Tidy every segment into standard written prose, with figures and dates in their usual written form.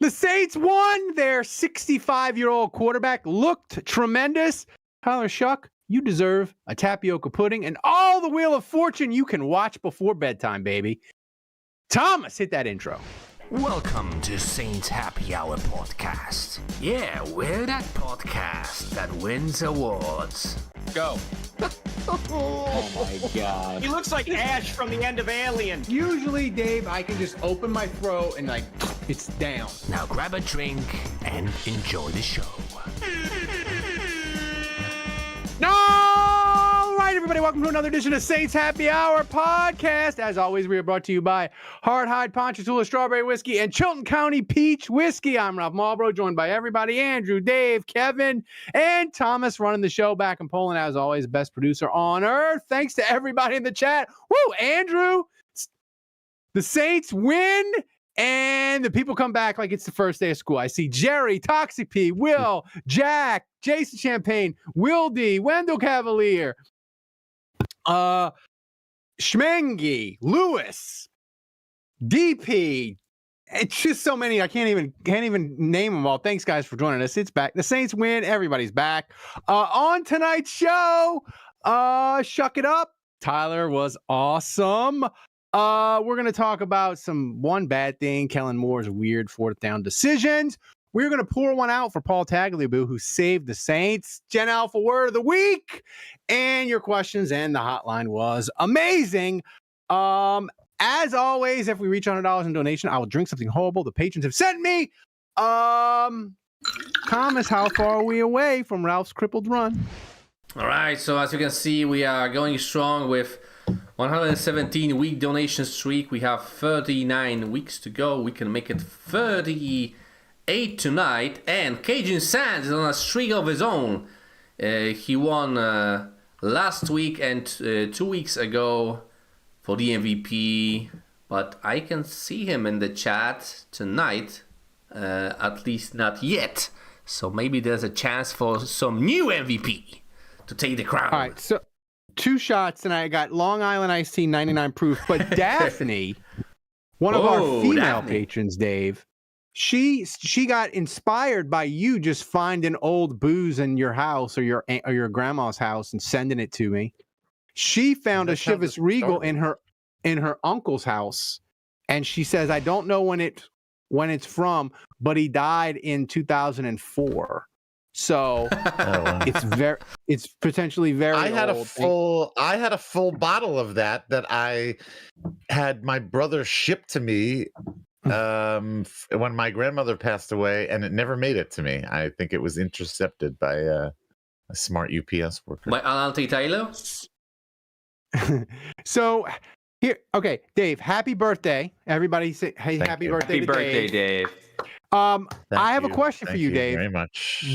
The Saints won. Their 65-year-old quarterback looked tremendous. Tyler Shough, you deserve a tapioca pudding and all the Wheel of Fortune you can watch before bedtime, baby. Thomas, hit that intro. Welcome to Saints Happy Hour Podcast. Yeah, we're that podcast that wins awards. Go. Oh my God. He looks like Ash from the end of Alien. Usually, Dave, I can just open my throat and it's down. Now grab a drink and enjoy the show. All right, everybody, welcome to another edition of Saints Happy Hour Podcast. As always, we are brought to you by Hard Hide Ponchatoula Strawberry Whiskey and Chilton County Peach Whiskey. I'm Ralph Marlboro, joined by everybody, Andrew, Dave, Kevin, and Thomas, running the show back in Poland. As always, best producer on earth. Thanks to everybody in the chat. Woo, Andrew, the Saints win. And the people come back like it's the first day of school. I see Jerry, Toxie P, Will, Jack, Jason Champagne, Will D, Wendell Cavalier, Schmengi, Lewis, DP. It's just so many. I can't even name them all. Thanks, guys, for joining us. It's back. The Saints win. Everybody's back. On tonight's show, Shuck It Up. Tyler was awesome. We're going to talk about one bad thing, Kellen Moore's weird fourth down decisions. We're going to pour one out for Paul Tagliabue, who saved the Saints. Gen Alpha Word of the Week, and your questions, and the hotline was amazing. As always, if we reach $100 in donation, I will drink something horrible the patrons have sent me. Thomas, how far are we away from Ralph's crippled run? All right, so as you can see, we are going strong with 117-week donation streak. We have 39 weeks to go. We can make it 38 tonight. And Cajun Sands is on a streak of his own. He won last week and 2 weeks ago for the MVP. But I can see him in the chat tonight. At least not yet. So maybe there's a chance for some new MVP to take the crown. All right, so 2 shots, and I got Long Island Iced Tea 99 proof. But Daphne, one of our female patrons, Dave, she got inspired by you just finding old booze in your house or your grandma's house and sending it to me. She found a Chivas Regal in her uncle's house, and she says, I don't know when it's from, but he died in 2004. So it's potentially very old. I had a full bottle of that I had my brother ship to me when my grandmother passed away, and it never made it to me. I think it was intercepted by a smart UPS worker. By Auntie Taylor? So here, okay, Dave, happy birthday. Everybody say hey, happy birthday to Dave. Dave. I have a question for you, Dave. Very much.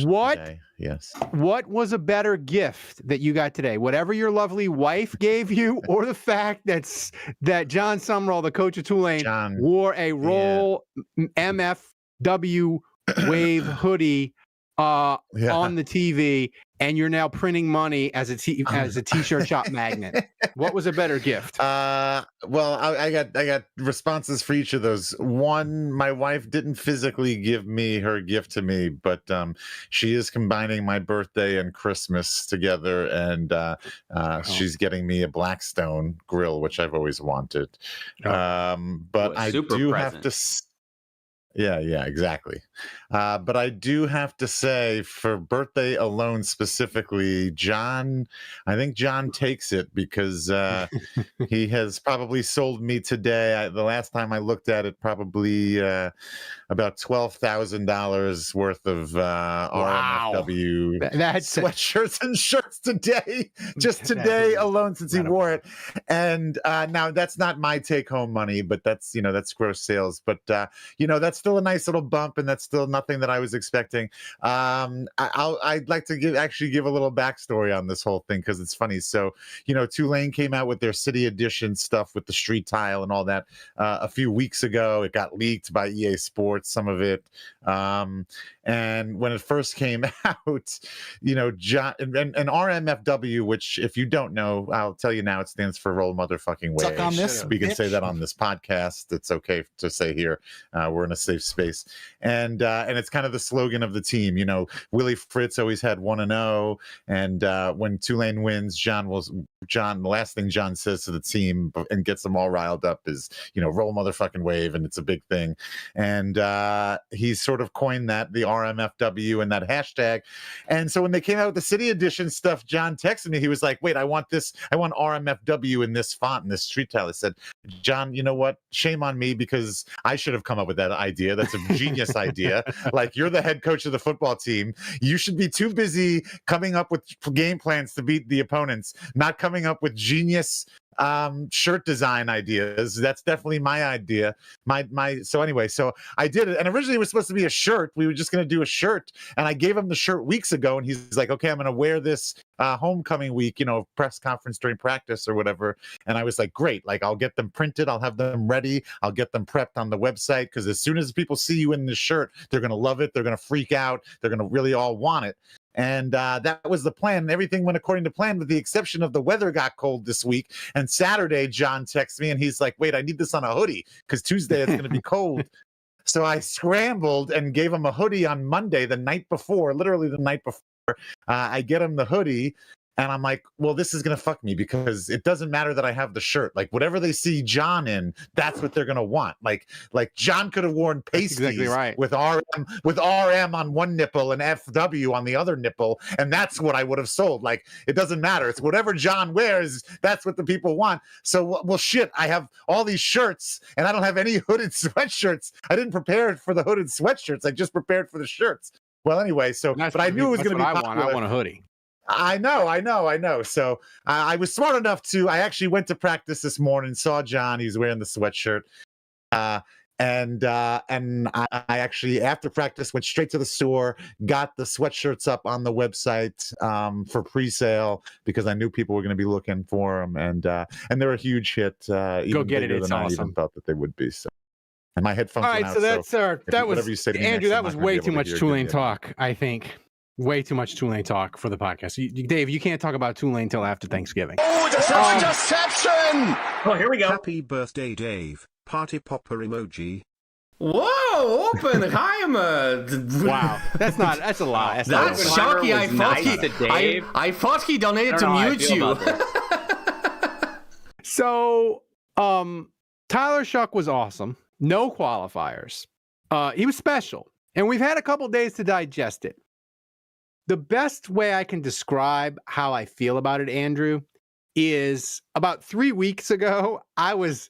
Yes. What was a better gift that you got today? Whatever your lovely wife gave you, or the fact that John Summerall, the coach of Tulane, wore a Roll MFW Wave hoodie on the TV, and you're now printing money as a t-shirt shop magnet. What was a better gift? Well, I got responses for each of those. One, my wife didn't physically give me her gift to me, but she is combining my birthday and Christmas together, and she's getting me a Blackstone grill, which I've always wanted. But I do have to. Yeah, exactly. But I do have to say, for birthday alone specifically, I think John takes it because he has probably sold me today. The last time I looked at it, probably about $12,000 worth of RMFW sweatshirts and shirts today, just today alone, since he wore it. And now that's not my take home money, but that's gross sales. But that's still a nice little bump, and that's still nothing nothing that I was expecting. I'd like to give a little backstory on this whole thing because it's funny. So, Tulane came out with their City Edition stuff with the street tile and all that a few weeks ago. It got leaked by EA Sports, some of it. And when it first came out, John and RMFW, which if you don't know, I'll tell you now, it stands for Roll Motherfucking Way. Suck on this, we can bitch. say that on this podcast. It's okay to say here. We're in a safe space, and it's kind of the slogan of the team. Willie Fritz always had 1-0, and when Tulane wins, the last thing John says to the team and gets them all riled up is, roll motherfucking wave, and it's a big thing. And he sort of coined that, the RMFW and that hashtag. And so when they came out with the City Edition stuff, John texted me. He was like, wait, I want RMFW in this font, in this street tile. I said, John, you know what? Shame on me because I should have come up with that idea. That's a genius idea. Like, you're the head coach of the football team. You should be too busy coming up with game plans to beat the opponents, not coming up with genius shirt design ideas. That's definitely my idea. So anyway, so I did it, and originally it was supposed to be a shirt. We were just going to do a shirt, and I gave him the shirt weeks ago, and he's like, okay, I'm going to wear this homecoming week, press conference during practice or whatever. And I was like, great, like I'll get them printed, I'll have them ready, I'll get them prepped on the website, because as soon as people see you in this shirt, they're going to love it, they're going to freak out, they're going to really all want it. And that was the plan. Everything went according to plan, with the exception of the weather got cold this week. And Saturday, John texts me and he's like, wait, I need this on a hoodie because Tuesday it's going to be cold. So I scrambled and gave him a hoodie on Monday, literally the night before. I get him the hoodie. And I'm like, well, this is going to fuck me because it doesn't matter that I have the shirt. Like, whatever they see John in, that's what they're going to want. Like John could have worn pasties exactly right. with RM on one nipple and FW on the other nipple. And that's what I would have sold. Like, it doesn't matter. It's whatever John wears. That's what the people want. So, well, shit, I have all these shirts and I don't have any hooded sweatshirts. I didn't prepare for the hooded sweatshirts. I just prepared for the shirts. Well, anyway, but I knew it was going to be popular. I want a hoodie. I know. So I was smart enough I actually went to practice this morning, saw John, he's wearing the sweatshirt. And I actually, after practice, went straight to the store, got the sweatshirts up on the website for pre-sale because I knew people were going to be looking for them. And they're a huge hit. Go get it. It's than awesome. I even thought that they would be. So. And my headphones. All right, so that's that was Andrew. That was way too much Tulane talk, I think. Way too much Tulane talk for the podcast. Dave, you can't talk about Tulane till after Thanksgiving. Oh, deception! Oh, here we go. Happy birthday, Dave. Party popper emoji. Whoa, Oppenheimer! Wow, that's a lie. That's shocking. I thought he donated to mute you. So, Tyler Shough was awesome. No qualifiers. He was special, and we've had a couple days to digest it. The best way I can describe how I feel about it, Andrew, is about 3 weeks ago, I was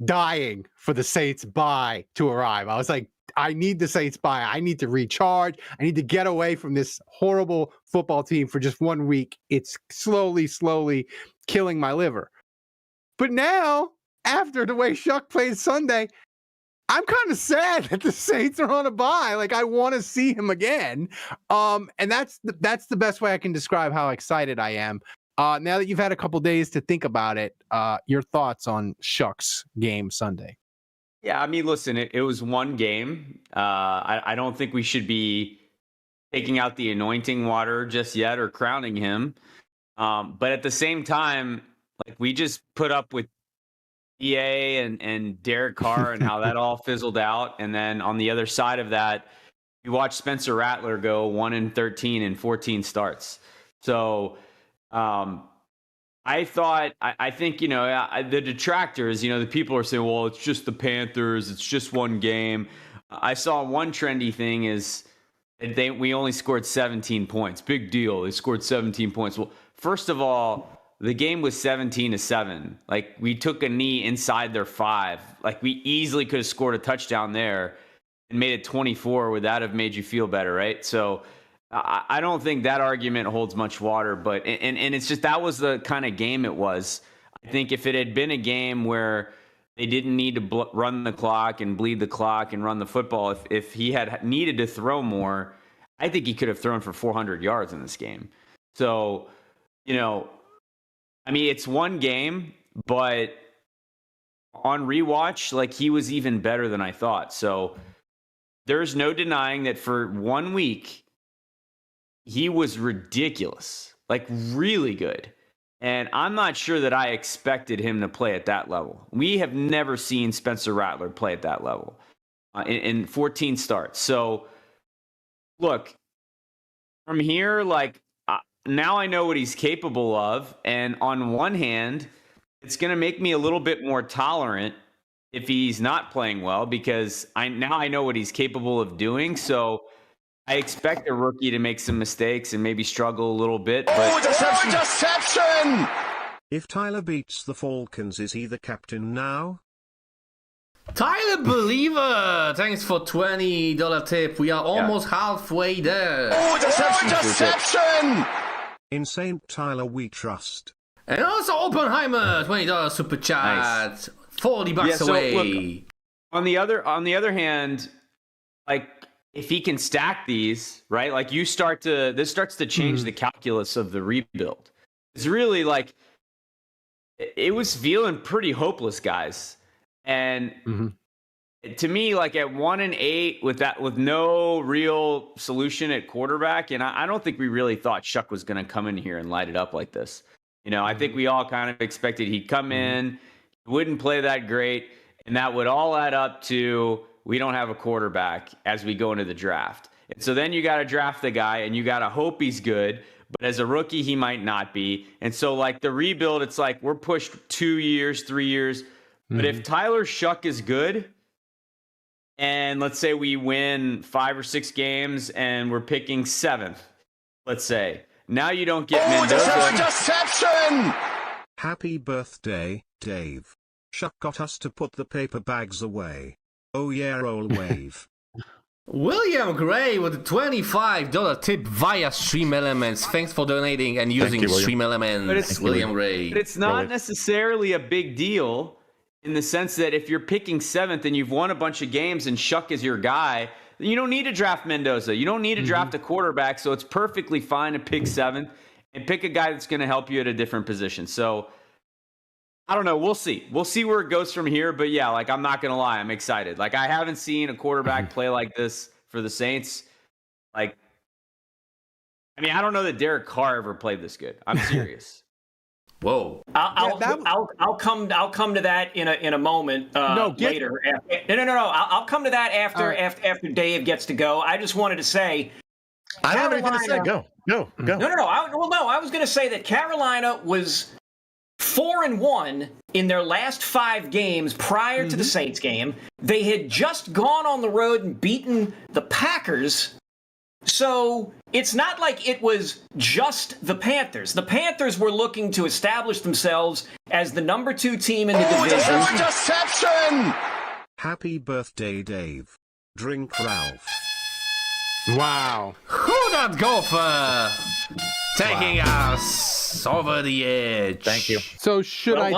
dying for the Saints bye to arrive. I was like, I need the Saints bye. I need to recharge. I need to get away from this horrible football team for just 1 week. It's slowly killing my liver. But now, after the way Shough played Sunday, I'm kind of sad that the Saints are on a bye. Like, I want to see him again. And that's the best way I can describe how excited I am. Now that you've had a couple days to think about it, your thoughts on Shough's game Sunday? Yeah, I mean, listen, it was one game. I don't think we should be taking out the anointing water just yet or crowning him. But at the same time, like, we just put up with EA and Derek Carr and how that all fizzled out. And then on the other side of that, you watch Spencer Rattler go 1-13 in 14 starts. So I think, the detractors, the people are saying, well, it's just the Panthers. It's just one game. I saw one trendy thing is we only scored 17 points. Big deal. They scored 17 points. Well, first of all, the game was 17-7. Like, we took a knee inside their 5. Like, we easily could have scored a touchdown there and made it 24. Would that have made you feel better, right? So I don't think that argument holds much water. But and it's just, that was the kind of game it was. I think if it had been a game where they didn't need to run the clock and bleed the clock and run the football. If he had needed to throw more, I think he could have thrown for 400 yards in this game. So, I mean, it's one game, but on rewatch, like, he was even better than I thought. So there's no denying that for 1 week, he was ridiculous, like really good. And I'm not sure that I expected him to play at that level. We have never seen Spencer Rattler play at that level in 14 starts. So, look, from here, like, now I know what he's capable of. And on one hand, it's going to make me a little bit more tolerant if he's not playing well, because I know what he's capable of doing. So I expect a rookie to make some mistakes and maybe struggle a little bit. But Deception! If Tyler beats the Falcons, is he the captain now? Tyler Believer, thanks for $20 tip. We are almost halfway there. Deception! In Saint Tyler we trust. And also Oppenheimer, $20 super chat. Nice. $40 away. Look, on the other hand, like, if he can stack these, right? Like, this starts to change the calculus of the rebuild. It's really like, it was feeling pretty hopeless, guys. And to me, like, at 1-8 with no real solution at quarterback, and I don't think we really thought Shough was going to come in here and light it up like this. I think we all kind of expected he'd come in, wouldn't play that great, and that would all add up to, we don't have a quarterback as we go into the draft. And so then you got to draft the guy, and you got to hope he's good. But as a rookie, he might not be. And so, like, the rebuild, it's like we're pushed 2 years, 3 years. But if Tyler Shough is good, and let's say we win 5 or 6 games and we're picking 7th, let's say, now you don't get Mendoza. Deception! Happy birthday, Dave. Shough got us to put the paper bags away. Oh yeah, roll wave. William Gray with a $25 tip via Stream Elements. Thanks for donating and using Stream Elements, William Gray. But it's not necessarily a big deal in the sense that if you're picking 7th and you've won a bunch of games and Shough is your guy, you don't need to draft Mendoza. You don't need to draft a quarterback, so it's perfectly fine to pick 7th and pick a guy that's going to help you at a different position. So, I don't know. We'll see. We'll see where it goes from here. But yeah, like, I'm not going to lie. I'm excited. Like, I haven't seen a quarterback play like this for the Saints. Like, I mean, I don't know that Derek Carr ever played this good. I'm serious. Whoa. I'll come to that in a moment later. No. I'll come to that after Dave gets to go. I just wanted to say, I don't have anything to say. Go. No. I was going to say that Carolina was 4-1 in their last 5 games prior to the Saints game. They had just gone on the road and beaten the Packers. So it's not like it was just the Panthers. The Panthers were looking to establish themselves as the number 2 team in the division. Deception! Happy birthday, Dave. Drink Ralph. Wow. Who that golfer taking us over the edge. Thank you. So should I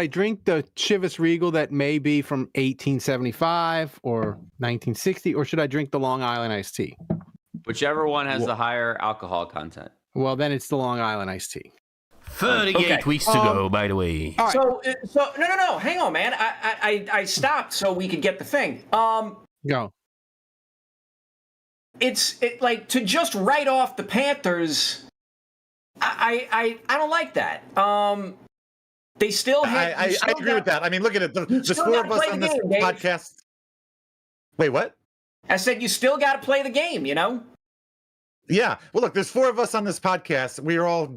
drink the Chivas Regal that may be from 1875 or 1960, or should I drink the Long Island iced tea? Whichever one has the higher alcohol content. Well, then it's the Long Island iced tea. 38 weeks to go, by the way. All right. So no, hang on, man. I stopped so we could get the thing. Go. It's like, to just write off the Panthers. I don't like that. They still have. I agree with that. I mean, look at it. There's 4 of us on this podcast. Wait, what? I said you still got to play the game, Yeah. Well, look, there's 4 of us on this podcast. We are all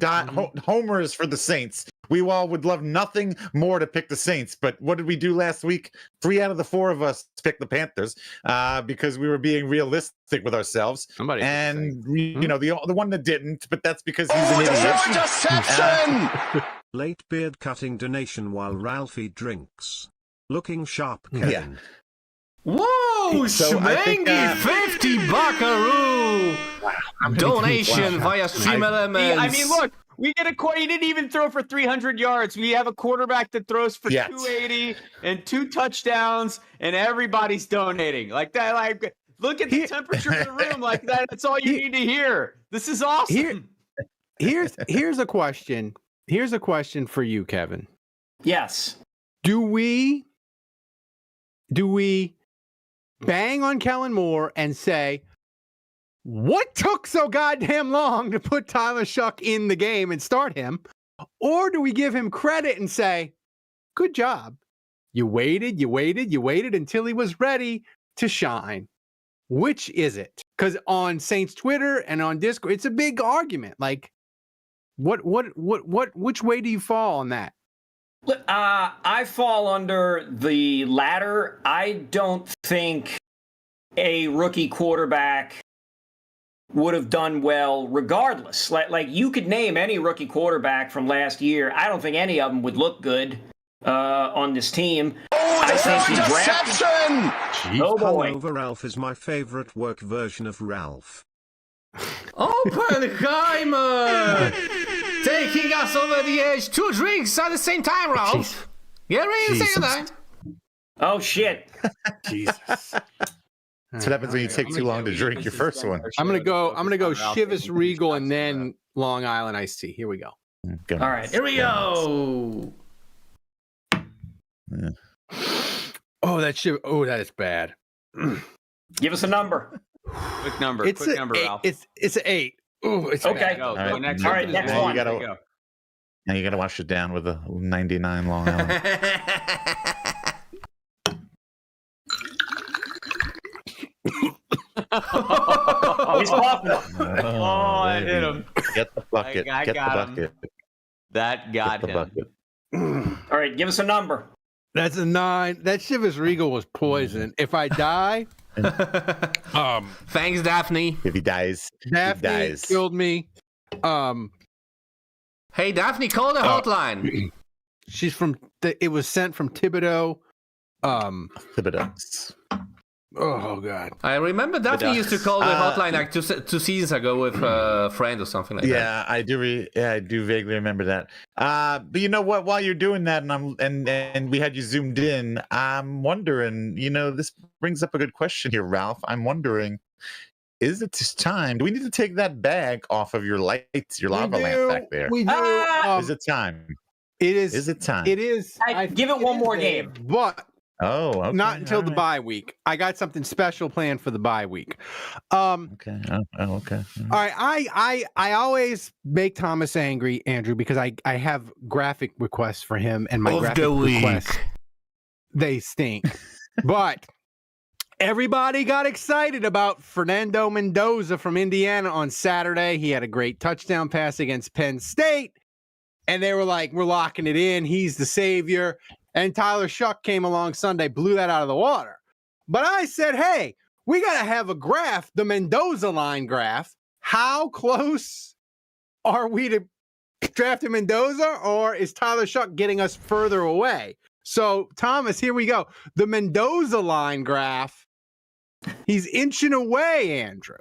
homers for the Saints. We all would love nothing more to pick the Saints. But what did we do last week? 3 out of the 4 of us picked the Panthers because we were being realistic with ourselves. Somebody the one that didn't, but that's because he's an idiot. Deception! Late beard cutting donation while Ralphie drinks. Looking sharp, Kellen. Yeah. Whoa, So I think, Schmangy, 50 buckaroo donation via Stream Elements. I mean, look, We get a he didn't even throw for 300 yards. We have a quarterback that throws for 280 and 2 touchdowns, and everybody's donating like that. Like, look at the temperature of the room. Like that. That's all you need to hear. This is awesome. Here's a question. Here's a question for you, Kevin. Yes. Do we bang on Kellen Moore and say, what took so goddamn long to put Tyler Shough in the game and start him? Or do we give him credit and say, good job. You waited until he was ready to shine. Which is it? Because on Saints Twitter and on Discord, it's a big argument. Like, which way do you fall on that? I fall under the latter. I don't think a rookie quarterback would have done well regardless. Like you could name any rookie quarterback from last year. I don't think any of them would look good on this team. I think he drafted. Oh boy. Over Ralph is my favorite work version of Ralph. Oppenheimer! Taking us over the edge. 2 drinks at the same time, Ralph. Get ready to say goodnight. Oh, shit. Jesus. That's what happens when you take too long to drink your first one. I'm gonna go Chivas Regal and then Long Island iced tea. Here we go. All right. Here we go. Yeah. Oh, that is bad. Give us a number. Quick number, Ralph. It's an 8. Oh, it's okay. Go All next right, next now one. Now you gotta wash it down with a 99 Long Island. He's coughing. I hit him. Get the bucket. I Get the got him. bucket. That got Get the him. bucket. All right, give us a number. That's a 9. That Chivas Regal was poison. If I die, Thanks, Daphne. If he dies, Daphne he dies. killed me. Hey, Daphne, call the hotline. She's from. It was sent from Thibodeau. Thibodeau. Oh God. I remember Daphne used to call the hotline like 2 seasons ago with a friend or something like that. Yeah, I do. I do vaguely remember that. But you know what? While you're doing that, and we had you zoomed in, I'm wondering. This brings up a good question here, Ralph. I'm wondering, is it just time? Do we need to take that bag off of your lights, your lava lamp back there? We do. Is it time? It is. Is it time? It is. I give it one more game, but. Oh, okay. Not until the right. bye week. I got something special planned for the bye week. Okay. Okay. All right. I always make Thomas angry, Andrew, because I have graphic requests for him, and my graphic requests they stink. But everybody got excited about Fernando Mendoza from Indiana on Saturday. He had a great touchdown pass against Penn State, and they were like, "We're locking it in. He's the savior." And Tyler Shough came along Sunday, blew that out of the water. But I said, hey, we got to have a graph, the Mendoza line graph. How close are we to drafting Mendoza, or is Tyler Shough getting us further away? So, Thomas, here we go. The Mendoza line graph, he's inching away, Andrew.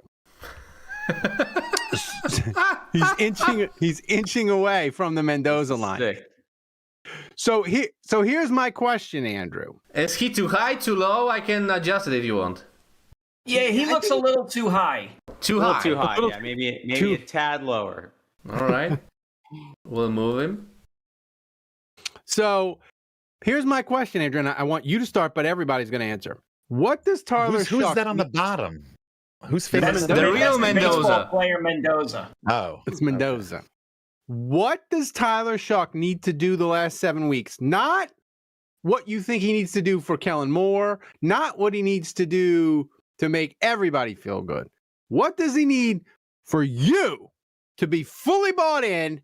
he's inching away from the Mendoza line. Sick. So here's my question, Andrew. Is he too high, too low? I can adjust it if you want. Yeah, he looks a little too high. Too A little high. too high. Yeah, maybe a tad lower. All right. We'll move him. So here's my question, Andrew, and I want you to start, but everybody's going to answer. What does Tyler Who's Shough... that on the bottom? Who's That's facing the real baseball Mendoza. player Mendoza. Oh, It's Mendoza. What does Tyler Shough need to do the last 7 weeks? Not what you think he needs to do for Kellen Moore, not what he needs to do to make everybody feel good. What does he need for you to be fully bought in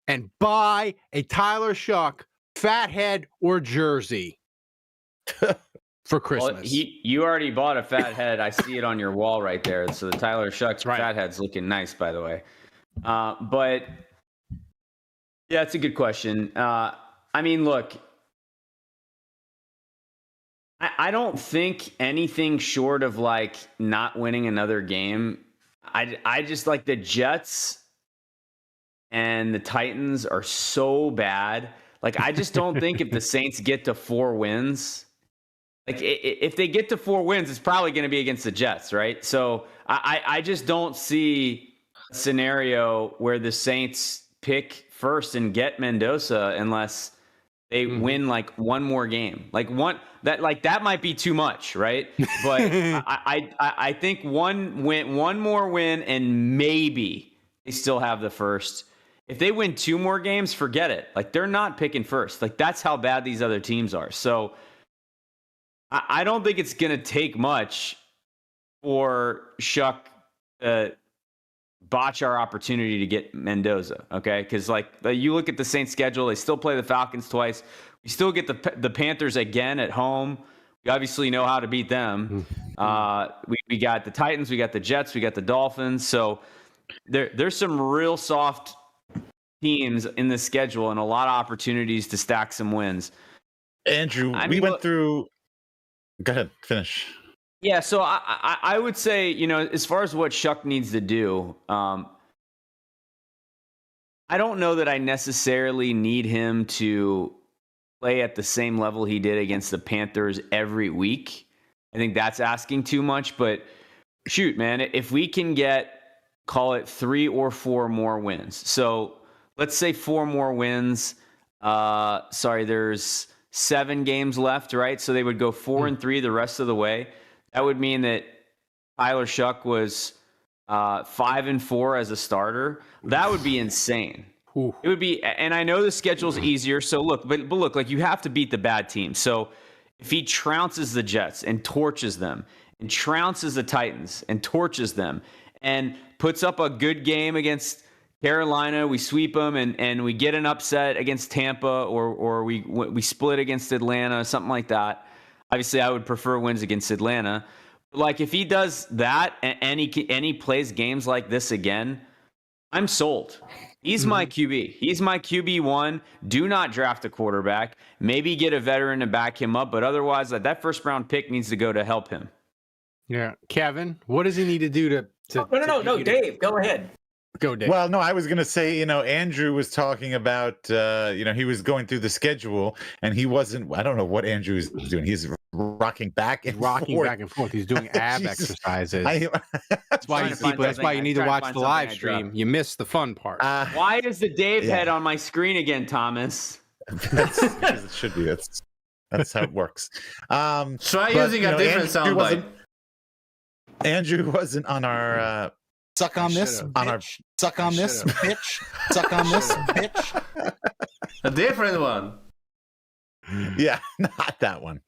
and buy a Tyler Shough fathead or jersey for Christmas? Well, you already bought a fat head. I see it on your wall right there. So the Tyler Shough fat head's looking nice, by the way. But yeah, it's a good question. I mean, look, I don't think anything short of like not winning another game. I just like the Jets and the Titans are so bad. Like, I just don't think if the Saints get to 4 wins, like if they get to 4 wins, it's probably going to be against the Jets, right? So I just don't see a scenario where the Saints pick first and get Mendoza unless they win like one more game. Like that might be too much, right? But I think one more win, and maybe they still have the first. If they win 2 more games, forget it. Like, they're not picking first. Like, that's how bad these other teams are. So I don't think it's going to take much for Shough to botch our opportunity to get Mendoza, okay? Because, like, you look at the Saints' schedule, they still play the Falcons twice. We still get the Panthers again at home. We obviously know how to beat them. We got the Titans, we got the Jets, we got the Dolphins. So there's some real soft teams in the schedule and a lot of opportunities to stack some wins. Andrew, we went through. Go ahead, finish. Yeah, so I would say, you know, as far as what Shough needs to do, I don't know that I necessarily need him to play at the same level he did against the Panthers every week. I think that's asking too much, but shoot, man, if we can get, call it 3 or 4 more wins. So let's say 4 more wins. There's 7 games left, right? So they would go 4-3 the rest of the way. That would mean that Tyler Shough was 5-4 as a starter. That would be insane. It would be, and I know the schedule's easier. So look, but look, like, you have to beat the bad team. So if he trounces the Jets and torches them, and trounces the Titans and torches them, and puts up a good game against Carolina, we sweep them, and we get an upset against Tampa, or we split against Atlanta, something like that. Obviously, I would prefer wins against Atlanta. Like, if he does that and he plays games like this again, I'm sold. He's my QB. He's my QB1. Do not draft a quarterback. Maybe get a veteran to back him up, but otherwise, that first round pick needs to go to help him. Yeah, Kevin, what does he need to do to No, Dave, go ahead. Go, Dave. Well, no, I was going to say, you know, Andrew was talking about, he was going through the schedule, and he wasn't. I don't know what Andrew is doing. He's rocking back and forth. He's doing ab exercises. That's why you need to watch the live stream. You missed the fun part. Why is the Dave head on my screen again, Thomas? It should be. That's how it works. Try using a different soundbite. Andrew wasn't on our. Suck on this, suck on this, bitch. Suck on this, bitch. A different one. Yeah, not that one.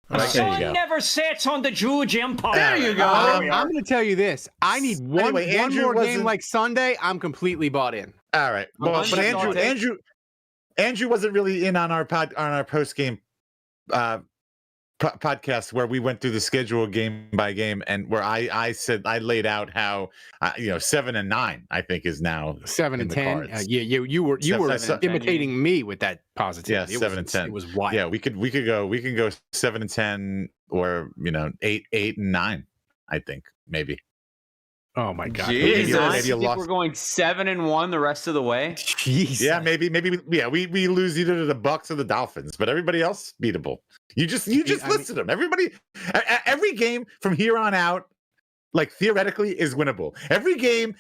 The sun never sets on the Jewish Empire. There you go. I'm going to tell you this. I need one more game like Sunday. I'm completely bought in. All right. Well, but Andrew wasn't really in on our post game podcast where we went through the schedule game by game, and where I said I laid out how 7-9 I think is now 7-10. You were imitating me with that positivity. Yeah, 7-10. It was wild. Yeah, we can go 7-10 or 8-9. I think maybe. Oh my God! Jesus. I think we're going 7-1 the rest of the way. Jeez. Yeah, maybe. We lose either to the Bucks or the Dolphins, but everybody else beatable. You just listed them. Everybody, every game from here on out, like, theoretically, is winnable. Every game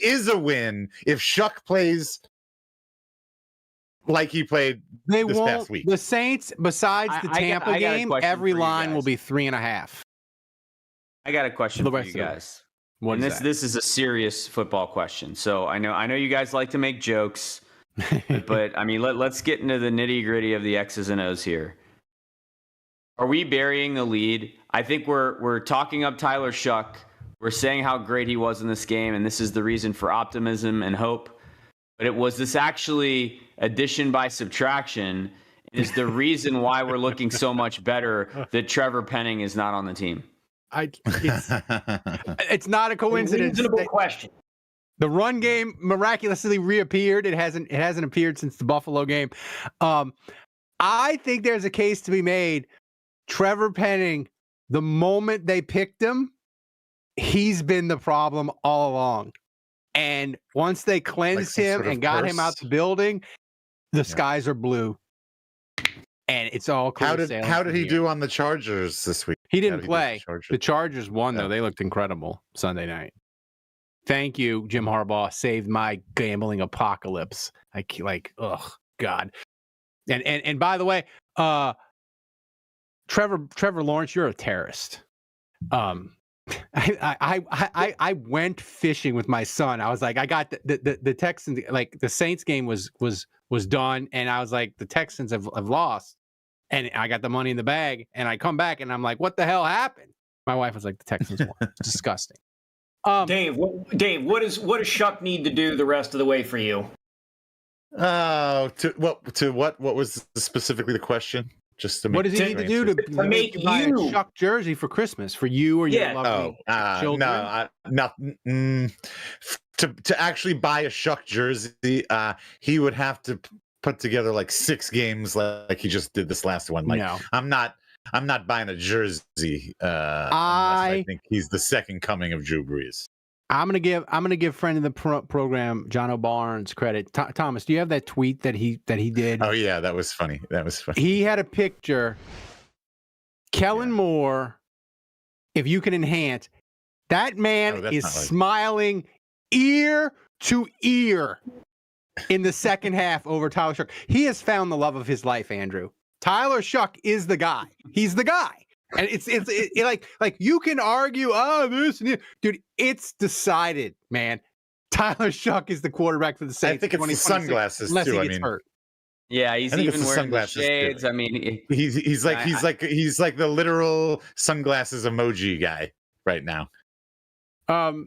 is a win if Shough plays like he played this past week. The Saints, besides the Tampa game, every line will be 3.5. I got a question for you guys. This is a serious football question. So I know you guys like to make jokes, but I mean, let's get into the nitty gritty of the X's and O's here. Are we burying the lead? I think we're talking up Tyler Shough. We're saying how great he was in this game, and this is the reason for optimism and hope. But was this actually addition by subtraction? Is the reason why we're looking so much better that Trevor Penning is not on the team? It's not a coincidence. Reasonable question. The run game miraculously reappeared. It hasn't appeared since the Buffalo game. I think there's a case to be made. Trevor Penning, the moment they picked him, he's been the problem all along. And once they cleansed some him sort of and got him out curse? the building, the skies are blue. And it's all clear sailing How did from he here. do on the Chargers this week? He How didn't did do with play. The Chargers won, though. Oh. They looked incredible Sunday night. Thank you, Jim Harbaugh. Saved my gambling apocalypse. Oh God. And by the way, Trevor Lawrence, you're a terrorist. I went fishing with my son. I was like, I got the Texans, like the Saints game was done, and I was like, the Texans have lost, and I got the money in the bag, and I come back and I'm like, what the hell happened? My wife was like, the Texans won. It's disgusting. Dave, what does Shough need to do the rest of the way for you? To what? What was specifically the question? Just to make What does he need to do to make you buy a Shough jersey for Christmas for you or your lovely children? Nothing. To actually buy a Shough jersey, he would have to put together like 6 games like he just did this last one. Like, No. I'm not buying a jersey unless I think he's the second coming of Drew Brees. I'm gonna give friend of the program John O'Barnes credit. Thomas, do you have that tweet that he did? Oh yeah, that was funny. He had a picture. Kellen Moore, if you can enhance, that man is smiling ear to ear in the second half over Tyler Shough. He has found the love of his life, Andrew. Tyler Shough is the guy. He's the guy. And it's like you can argue, dude, it's decided, man. Tyler Shough is the quarterback for the Saints. I think it's the sunglasses unless too. he gets hurt. Yeah, he's even wearing the shades. I mean, he's like the literal sunglasses emoji guy right now.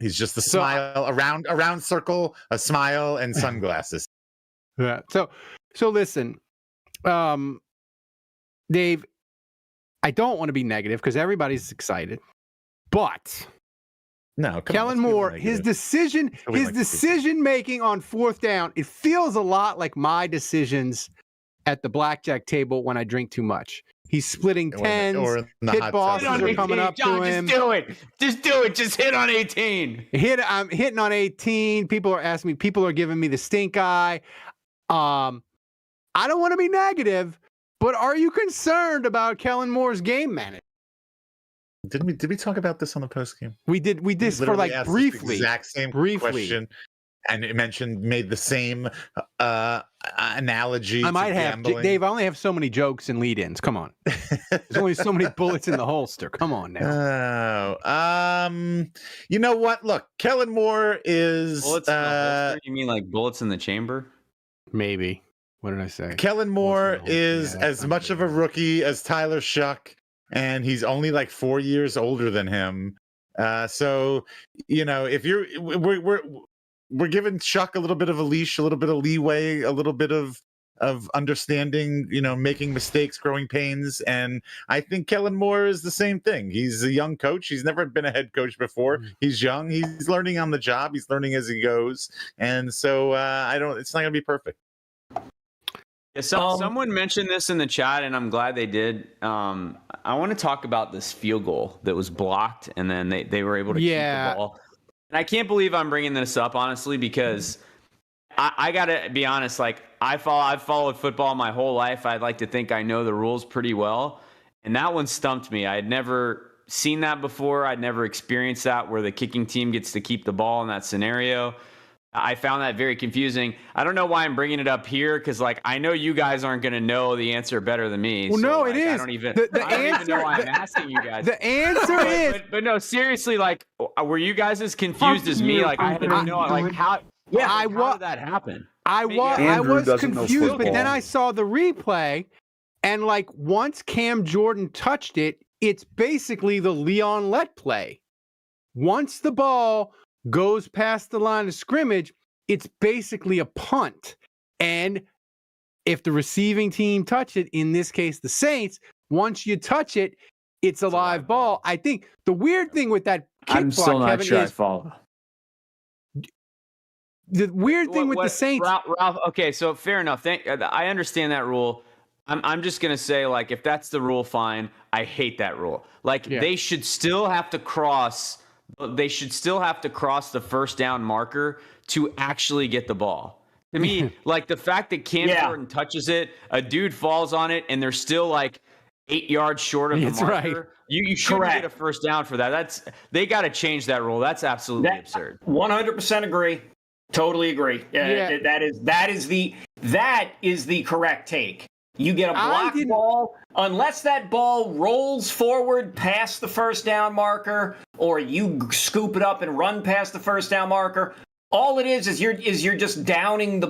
He's just the smile, around circle, a smile, and sunglasses. Yeah. So listen, Dave, I don't want to be negative because everybody's excited, but no, Kellen Moore, his decision making on 4th down, it feels a lot like my decisions at the blackjack table when I drink too much. He's splitting 10s. Hit bosses are coming up to him. Just do it. Just do it. Just hit on 18. I'm hitting on 18. People are asking me. People are giving me the stink eye. I don't want to be negative, but are you concerned about Kellen Moore's game management? Did we talk about this on the post game? We did for like briefly. Exact same question. And it made the same analogy. I might have, gambling. Dave. I only have so many jokes and lead-ins. Come on, there's only so many bullets in the holster. Come on now. You know what? Look, Kellen Moore is. Bullets in the holster? You mean like bullets in the chamber? Maybe. What did I say? Kellen Moore is as much of a rookie as Tyler Shough, and he's only like 4 years older than him. So if we're giving Shough a little bit of a leash, a little bit of leeway, a little bit of understanding, making mistakes, growing pains. And I think Kellen Moore is the same thing. He's a young coach. He's never been a head coach before. He's young. He's learning on the job. He's learning as he goes. And so it's not going to be perfect. Yeah, someone mentioned this in the chat, and I'm glad they did. I want to talk about this field goal that was blocked, and then they were able to keep the ball. And I can't believe I'm bringing this up, honestly, because I got to be honest. Like, I've followed football my whole life. I'd like to think I know the rules pretty well. And that one stumped me. I had never seen that before. I'd never experienced that where the kicking team gets to keep the ball in that scenario. I found that very confusing. I don't know why I'm bringing it up here because, like, I know you guys aren't going to know the answer better than me. Well, so, no, like, it is. I don't even answer, know why I'm asking you guys. The answer is. But no, seriously, like, were you guys as confused as me? Like, I didn't know, like, how? Yeah, how did that happen? I was confused, but then I saw the replay, and like once Cam Jordan touched it, it's basically the Leon Lett play. Once the ball goes past the line of scrimmage, it's basically a punt. And if the receiving team touch it, in this case the Saints, once you touch it, it's a live ball. I think the weird thing with that kick I'm block, still not Kevin, sure is I follow. the weird thing with the Saints. Ralph, okay, so fair enough. I understand that rule. I'm just gonna say, like, if that's the rule, fine. I hate that rule. Like, they should still have to cross they should still have to cross the first down marker to actually get the ball. To me, like the fact that Cam Jordan touches it, a dude falls on it, and they're still like 8 yards short of the marker. Right. You shouldn't get a first down for that. They got to change that rule. That's absolutely absurd. 100% agree. Totally agree. That is the correct take. You get a block ball unless that ball rolls forward past the first down marker, or you scoop it up and run past the first down marker. All it is you're just downing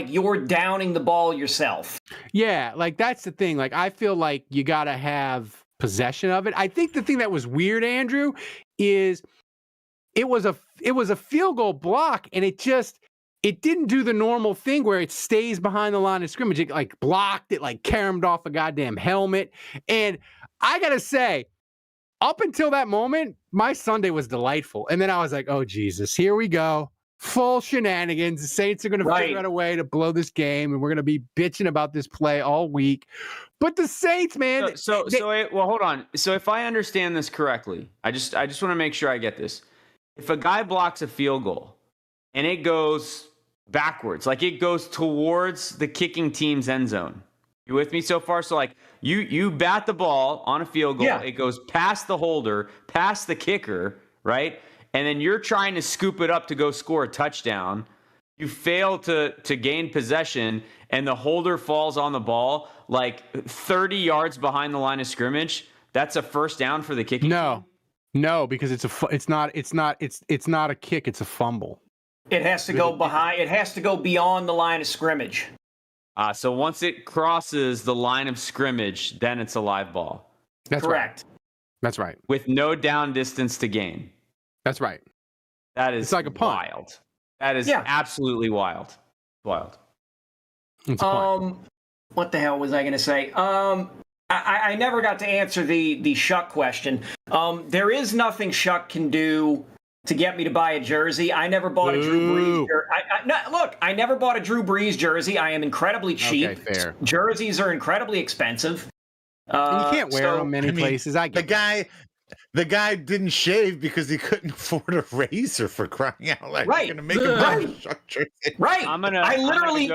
you're downing the ball yourself. Yeah, like that's the thing. Like I feel like you got to have possession of it. I think the thing that was weird, Andrew, is it was a field goal block, and it didn't do the normal thing where it stays behind the line of scrimmage. It like blocked it, like caromed off a goddamn helmet. And I gotta say, up until that moment, my Sunday was delightful. And then I was like, oh Jesus, here we go. Full shenanigans. The Saints are going to figure out a way to blow this game, and we're going to be bitching about this play all week. But the Saints, man. Well, hold on. So if I understand this correctly, I just want to make sure I get this. If a guy blocks a field goal and it goes backwards, like it goes towards the kicking team's end zone, you with me so far? So like you bat the ball on a field goal, it goes past the holder, past the kicker, right? And then you're trying to scoop it up to go score a touchdown. You fail to gain possession, and the holder falls on the ball like 30 yards behind the line of scrimmage. That's a first down for the kicking team? No, because it's not a kick, it's a fumble. It has to go behind. It has to go beyond the line of scrimmage. So once it crosses the line of scrimmage, then it's a live ball. That's correct. Right. That's right. With no down distance to gain. That's right. That is it's like a punt. Wild. That is absolutely wild. Wild. It's a punt. What the hell was I going to say? I never got to answer the Shough question. There is nothing Shough can do to get me to buy a jersey. I never bought a Drew Brees jersey. I never bought a Drew Brees jersey. I am incredibly cheap. Okay, fair. Jerseys are incredibly expensive. And you can't wear them many places. The guy didn't shave because he couldn't afford a razor, for crying out loud. Right. You're gonna make him buy a Shough jersey. Right. I literally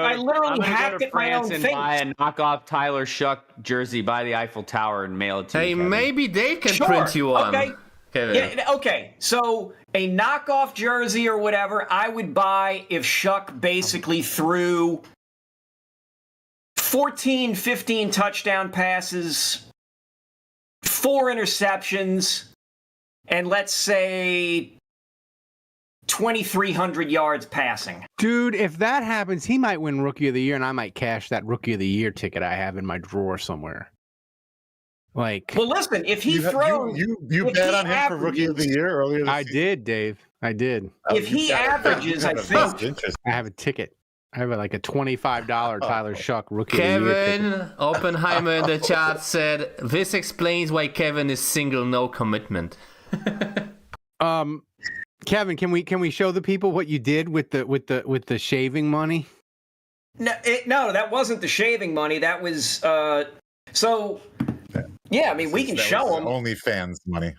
hacked at my own and face. buy a knockoff Tyler Shough jersey by the Eiffel Tower and mail it to you. Kevin. Maybe they can print you one. Okay. Yeah, okay. So a knockoff jersey or whatever I would buy if Shough basically threw 14, 15 touchdown passes, 4 interceptions, and let's say 2,300 yards passing. Dude, if that happens, he might win Rookie of the Year, and I might cash that Rookie of the Year ticket I have in my drawer somewhere. Like, well, listen, if he throws, you bet on him for Rookie of the Year earlier this season? did, Dave. I did. If he averages, I think I have a ticket. I have like a $25 Tyler Shough Rookie Kevin of the Year ticket. Oppenheimer in the chat said, "This explains why Kevin is single, no commitment." Kevin, can we show the people what you did with the shaving money? No, that wasn't the shaving money. That was so. Yeah, I mean, we can show them. OnlyFans money.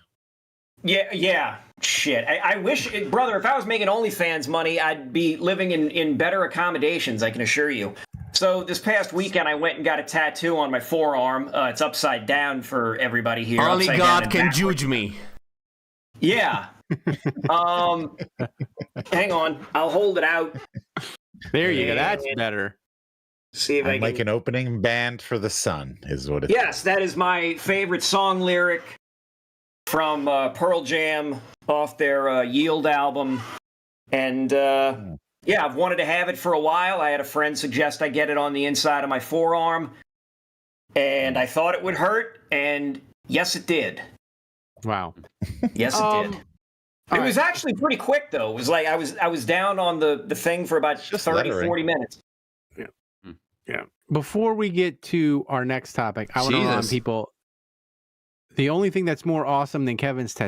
Yeah. Shit. I wish, brother, if I was making OnlyFans money, I'd be living in better accommodations, I can assure you. So this past weekend, I went and got a tattoo on my forearm. It's upside down for everybody here. Only God can judge me. Yeah. Hang on. I'll hold it out. There you go. That's better. See if I can... like an opening band for the sun is what it is. Yes, that is my favorite song lyric from Pearl Jam off their Yield album. And yeah, I've wanted to have it for a while. I had a friend suggest I get it on the inside of my forearm. And I thought it would hurt. And yes, it did. Wow. Yes, it did. It was actually pretty quick, though. It was like I was down on the thing for about 30, 40 minutes. Yeah. Before we get to our next topic, I want to remind people, the only thing that's more awesome than Kevin's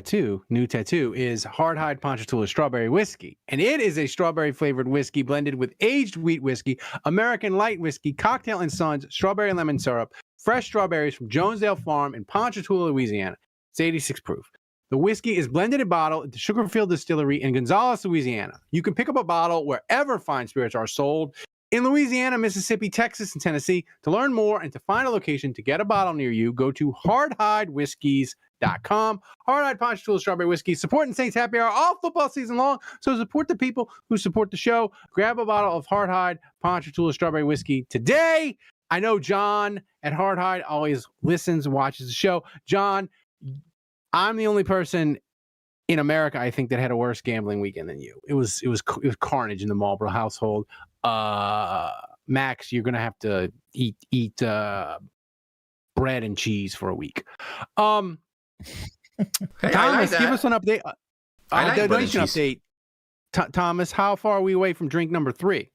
new tattoo, is Hard Hide Ponchatoula Strawberry Whiskey. And it is a strawberry-flavored whiskey blended with aged wheat whiskey, American light whiskey, Cocktail and Sons, strawberry and lemon syrup, fresh strawberries from Jonesdale Farm in Ponchatoula, Louisiana. It's 86 proof. The whiskey is blended and bottled at the Sugarfield Distillery in Gonzales, Louisiana. You can pick up a bottle wherever fine spirits are sold in Louisiana, Mississippi, Texas, and Tennessee. To learn more and to find a location to get a bottle near you, go to hardhidewhiskies.com. Hardhide Ponchatoula Strawberry Whiskey, supporting Saints Happy Hour all football season long. So support the people who support the show. Grab a bottle of Hardhide Ponchatoula Strawberry Whiskey today. I know John at Hardhide always listens and watches the show. John, I'm the only person in America, I think, that had a worse gambling weekend than you. It was carnage in the Marlboro household. Max, you're gonna have to eat bread and cheese for a week. Hey, Thomas, like give us an update. I like bread and donation cheese. update. Thomas, how far are we away from drink number 3?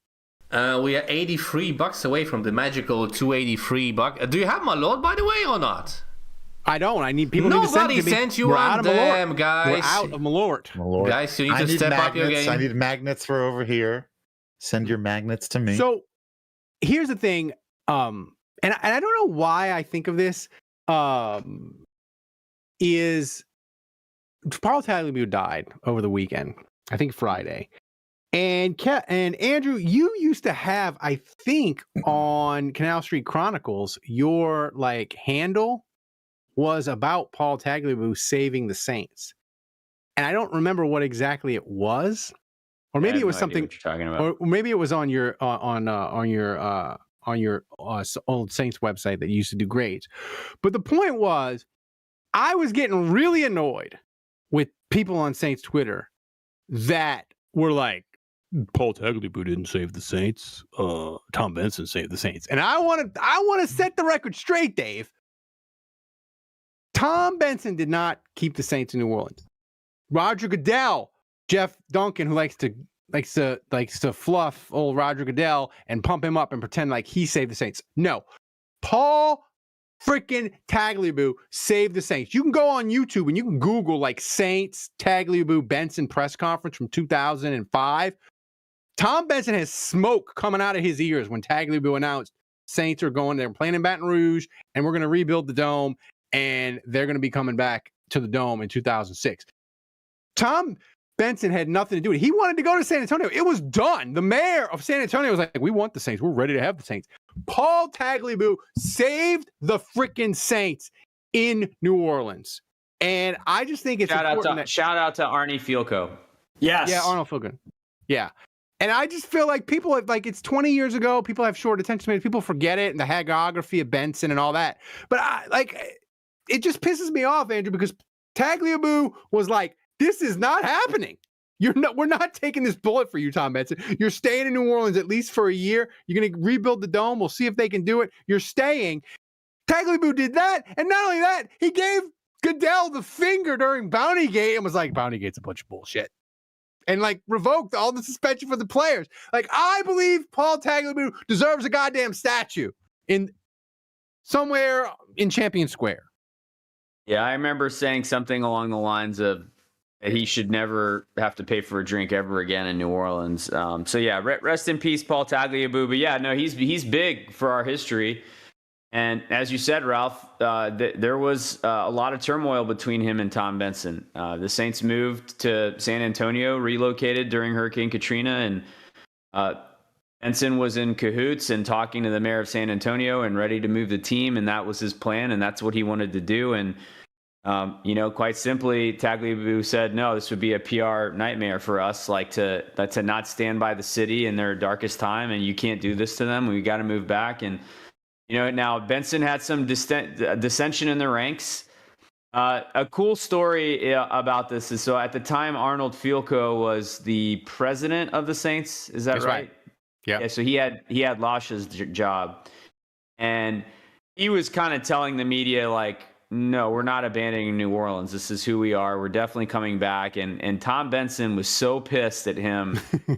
We are $83 away from the magical $283. Do you have my load, by the way, or not? I don't. I need people need to send it Nobody to me. sent you We're on out of them, Malort. guys. We're out of Malort. Malort. Guys, you need I to need step up your magnets. game. I need magnets for over here. Send your magnets to me. So here's the thing. And I don't know why I think of this. Is Paul Tagliabue died over the weekend. I think Friday. And Andrew, you used to have, I think, on Canal Street Chronicles, your handle was about Paul Tagliabue saving the Saints. And I don't remember what exactly it was. Or maybe it was something you're talking about. or maybe it was on your old Saints website that used to do grades. But the point was, I was getting really annoyed with people on Saints Twitter that were like, Paul Tagliabue didn't save the Saints. Tom Benson saved the Saints. And I want to set the record straight, Dave. Tom Benson did not keep the Saints in New Orleans. Roger Goodell, Jeff Duncan, who likes to fluff old Roger Goodell and pump him up and pretend like he saved the Saints. No, Paul freaking Tagliabue saved the Saints. You can go on YouTube and you can Google Saints Tagliabue Benson press conference from 2005. Tom Benson has smoke coming out of his ears when Tagliabue announced Saints are going there, playing in Baton Rouge, and we're going to rebuild the dome, and they're going to be coming back to the dome in 2006. Tom Benson had nothing to do with it. He wanted to go to San Antonio. It was done. The mayor of San Antonio was like, we want the Saints. We're ready to have the Saints. Paul Tagliabue saved the freaking Saints in New Orleans. And I just think it's shout out to Arnie Fielko. Yes. Yeah, Arnold Fulgen. Yeah. And I just feel like people have, it's 20 years ago. People have short attention spans. People forget it and the hagiography of Benson and all that. But it just pisses me off, Andrew, because Tagliabue was like, this is not happening. We're not taking this bullet for you, Tom Benson. You're staying in New Orleans at least for a year. You're going to rebuild the dome. We'll see if they can do it. You're staying. Tagliabue did that. And not only that, he gave Goodell the finger during Bounty Gate and was like, Bounty Gate's a bunch of bullshit. And revoked all the suspension for the players. I believe Paul Tagliabue deserves a goddamn statue in somewhere in Champion Square. Yeah, I remember saying something along the lines of he should never have to pay for a drink ever again in New Orleans. So yeah, rest in peace, Paul Tagliabue. But yeah, no, he's big for our history. And as you said, Ralph, there was a lot of turmoil between him and Tom Benson. The Saints moved to San Antonio, relocated during Hurricane Katrina, and Benson was in cahoots and talking to the mayor of San Antonio and ready to move the team, and that was his plan, and that's what he wanted to do. And quite simply, Tagliabue said, no, this would be a PR nightmare for us, to not stand by the city in their darkest time, and you can't do this to them. We got to move back. And now Benson had some dissension in the ranks. A cool story about this is, so at the time, Arnold Fielko was the president of the Saints. Is that right? Yeah. So he had Lash's job, and he was kind of telling the media no, we're not abandoning New Orleans. This is who we are. We're definitely coming back. And Tom Benson was so pissed at him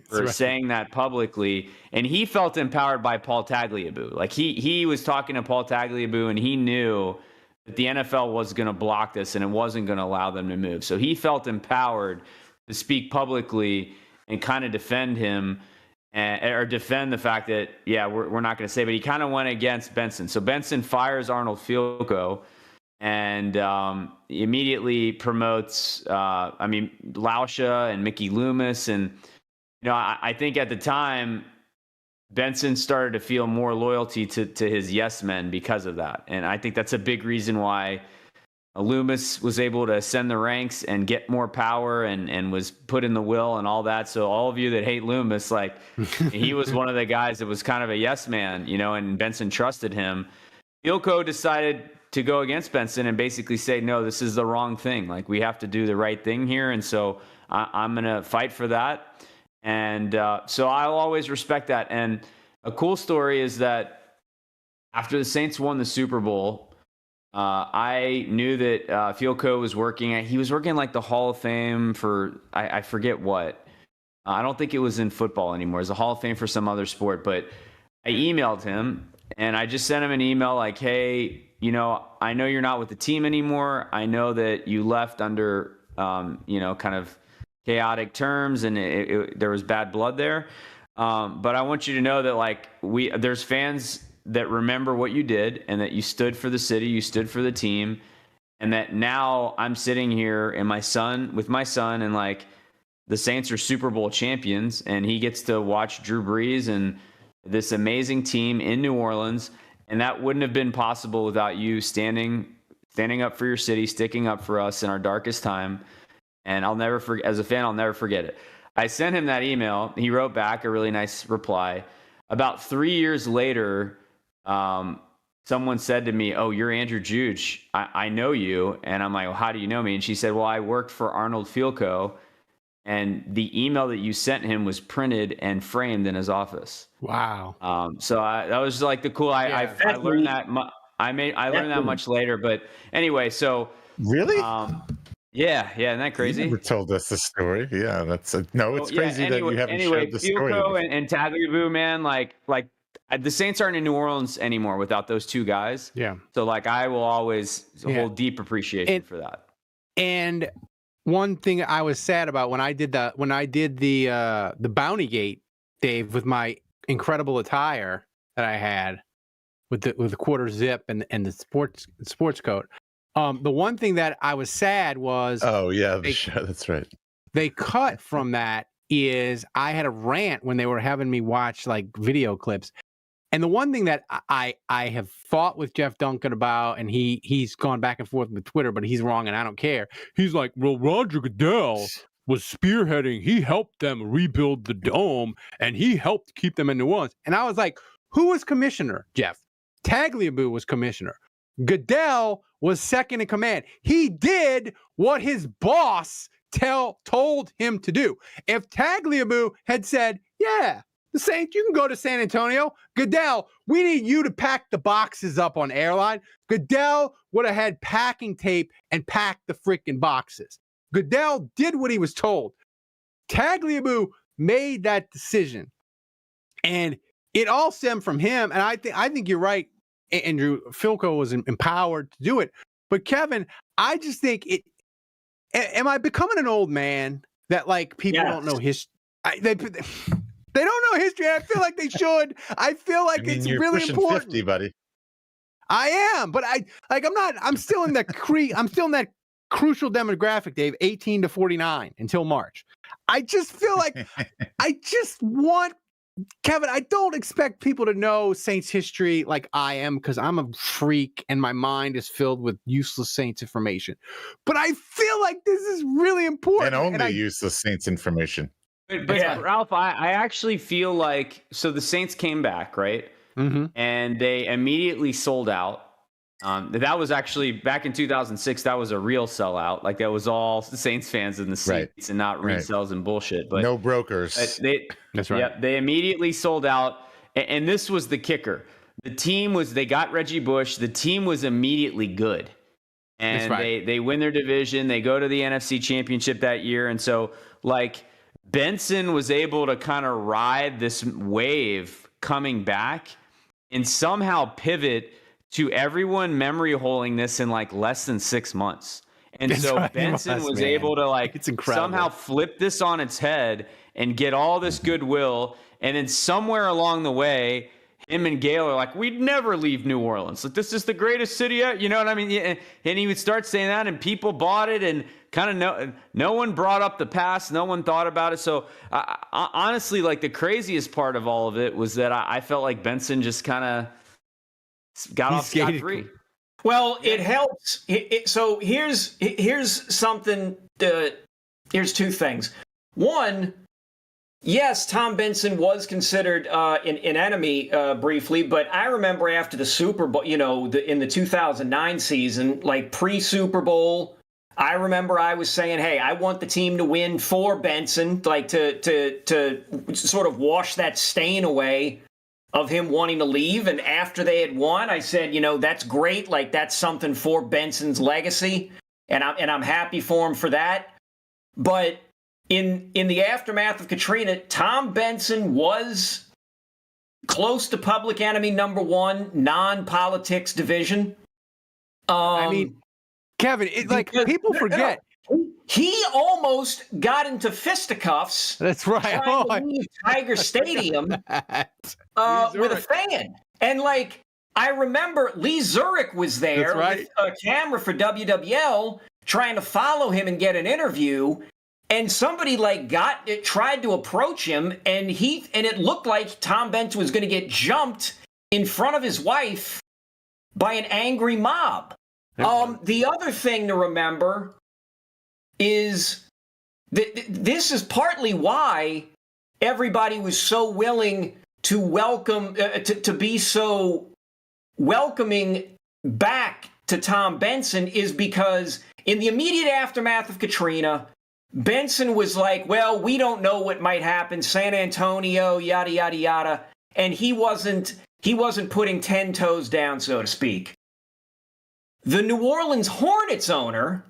for saying that publicly. And he felt empowered by Paul Tagliabue. He was talking to Paul Tagliabue, and he knew that the NFL was going to block this and it wasn't going to allow them to move. So he felt empowered to speak publicly and kind of defend him or defend the fact that, yeah, we're not going to say. But he kind of went against Benson. So Benson fires Arnold Fielko. and immediately promotes, Lauscha and Mickey Loomis. And, I think at the time, Benson started to feel more loyalty to his yes men because of that. And I think that's a big reason why Loomis was able to ascend the ranks and get more power and was put in the will and all that. So all of you that hate Loomis, like he was one of the guys that was kind of a yes man, and Benson trusted him. Philco decided to go against Benson and basically say, no, this is the wrong thing. Like, we have to do the right thing here. And so I'm going to fight for that. And so I'll always respect that. And a cool story is that after the Saints won the Super Bowl, I knew that Philco was he was working like the Hall of Fame for, I forget what. I don't think it was in football anymore. It was a Hall of Fame for some other sport. But I emailed him and I just sent him an email like, hey, I know you're not with the team anymore. I know that you left under, kind of chaotic terms and there was bad blood there. But I want you to know that like there's fans that remember what you did and that you stood for the city, you stood for the team, and that now I'm sitting here with my son and like the Saints are Super Bowl champions and he gets to watch Drew Brees and this amazing team in New Orleans. And that wouldn't have been possible without you standing up for your city, sticking up for us in our darkest time. And I'll never forget, as a fan, I'll never forget it. I sent him that email. He wrote back a really nice reply. About 3 years later, someone said to me, oh, you're Andrew Juge. I know you. And I'm like, well, how do you know me? And she said, well, I worked for Arnold Philco. And the email that you sent him was printed and framed in his office. Wow. So that was like the cool. I learned that. I learned that much later. But anyway, so really. Yeah, isn't that crazy? You never told us the story. Yeah, it's crazy that you haven't shared the story. Philco and Tagliabue, man, like the Saints aren't in New Orleans anymore without those two guys. Yeah. So like I will always hold deep appreciation for that. And one thing I was sad about when I did the Bounty Gate, Dave, with my incredible attire that I had with the quarter zip and the sports coat. The one thing that I was sad was that's right. They cut from that is I had a rant when they were having me watch like video clips. And the one thing that I have fought with Jeff Duncan about, and he's gone back and forth with Twitter, but he's wrong and I don't care. He's like, well, Roger Goodell was spearheading. He helped them rebuild the dome and he helped keep them in New Orleans. And I was like, who was commissioner, Jeff? Tagliabue was commissioner. Goodell was second in command. He did what his boss told him to do. If Tagliabue had said, yeah, the Saints, you can go to San Antonio. Goodell, we need you to pack the boxes up on airline. Goodell would have had packing tape and packed the freaking boxes. Goodell did what he was told. Tagliabue made that decision. And it all stemmed from him. And I think you're right, Andrew. Philco was empowered to do it. But Kevin, I just think am I becoming an old man that like people don't know history? They don't know history. And I feel like they should. I feel like it's you're really pushing important. 50, buddy. I am, but I'm still in that crucial demographic, Dave, 18 to 49 until March. I just feel like Kevin, I don't expect people to know Saints history like I am because I'm a freak and my mind is filled with useless Saints information. But I feel like this is really important. And only useless Saints information. But yeah, Ralph, I actually feel like, so the Saints came back, right? Mm-hmm. And they immediately sold out. That was actually back in 2006. That was a real sellout. Like that was all the Saints fans in the seats and not resells and bullshit. But no brokers. That's right. Yeah, they immediately sold out. And this was the kicker. They got Reggie Bush. The team was immediately good. And they win their division. They go to the NFC Championship that year. And so like Benson was able to kind of ride this wave coming back and somehow pivot to everyone memory holding this in like less than 6 months. And Benson was able to like somehow flip this on its head and get all this goodwill. And then somewhere along the way, him and Gail are like, we'd never leave New Orleans. Like, this is the greatest city yet. You know what I mean? And he would start saying that, and people bought it, and kind of no one brought up the past. No one thought about it. So honestly, like, the craziest part of all of it was that I felt like Benson just kind of got off scot-free. Well, it helps. So here's something. Here's two things. One, yes, Tom Benson was considered an enemy briefly, but I remember after the Super Bowl, in the 2009 season, like pre-Super Bowl, I remember I was saying, hey, I want the team to win for Benson, like to sort of wash that stain away of him wanting to leave. And after they had won, I said, that's great. Like, that's something for Benson's legacy. And I'm happy for him for that. But in the aftermath of Katrina, Tom Benson was close to public enemy number one, non-politics division. I mean, Kevin, people forget. He almost got into fisticuffs. That's right. Trying to leave Tiger Stadium with a fan. And I remember Lee Zurich was there with a camera for WWL trying to follow him and get an interview. And somebody tried to approach him, and it looked like Tom Benson was going to get jumped in front of his wife by an angry mob. The other thing to remember is that this is partly why everybody was so willing to welcome, to be so welcoming back to Tom Benson, is because in the immediate aftermath of Katrina, Benson was like, well, we don't know what might happen, San Antonio, yada, yada, yada. And he wasn't putting 10 toes down, so to speak. The New Orleans Hornets owner,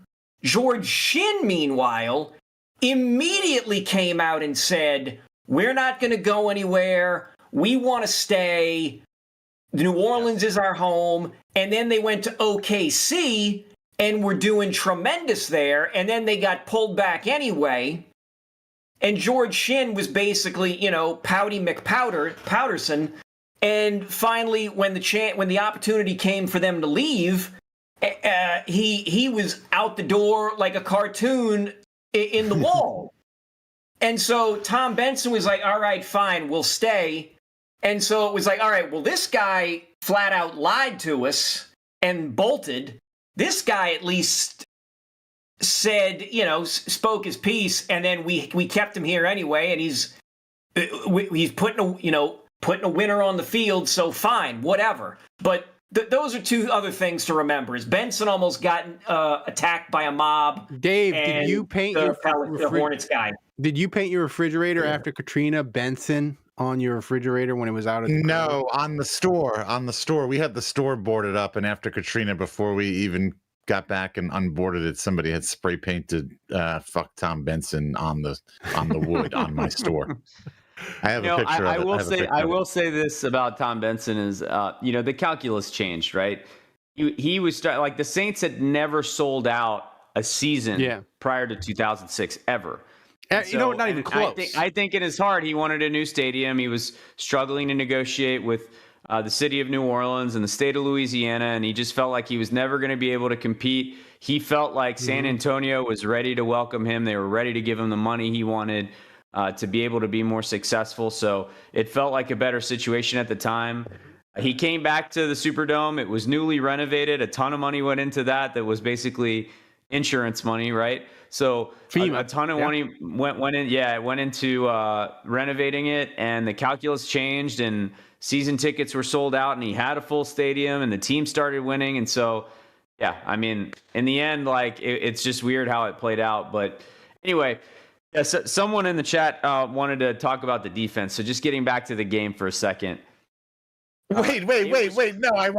George Shinn, meanwhile, immediately came out and said, we're not going to go anywhere. We want to stay. New Orleans is our home. And then they went to OKC and were doing tremendous there. And then they got pulled back anyway. And George Shinn was basically, Pouty McPowderson. And finally, when the opportunity came for them to leave, he was out the door like a cartoon in the wall. And so Tom Benson was like, all right, fine, we'll stay. And so it was like, all right, well, this guy flat out lied to us and bolted. This guy at least said, spoke his piece, and then we kept him here anyway, and he's putting a winner on the field, so fine, whatever. But those are two other things to remember. Is Benson almost got attacked by a mob? Dave, did you paint the Hornets guy? Did you paint your refrigerator after Katrina Benson on your refrigerator when it was out of the No, on the store. We had the store boarded up, and after Katrina, before we even got back and unboarded it, somebody had spray painted "fuck Tom Benson" on the wood on my store. I have a picture of it. I will say this about Tom Benson is, the calculus changed, right? He was like, the Saints had never sold out a season prior to 2006 ever. Not even close. I think in his heart, he wanted a new stadium. He was struggling to negotiate with the city of New Orleans and the state of Louisiana, and he just felt like he was never going to be able to compete. He felt like San Antonio was ready to welcome him. They were ready to give him the money he wanted to be able to be more successful. So it felt like a better situation at the time. He came back to the Superdome. It was newly renovated. A ton of money went into that. That was basically insurance money, right? So a ton of money went in. Yeah, it went into renovating it, and the calculus changed, and season tickets were sold out, and he had a full stadium, and the team started winning. And so, yeah, I mean, in the end, it's just weird how it played out. But anyway, someone in the chat wanted to talk about the defense. So just getting back to the game for a second. Wait! No, I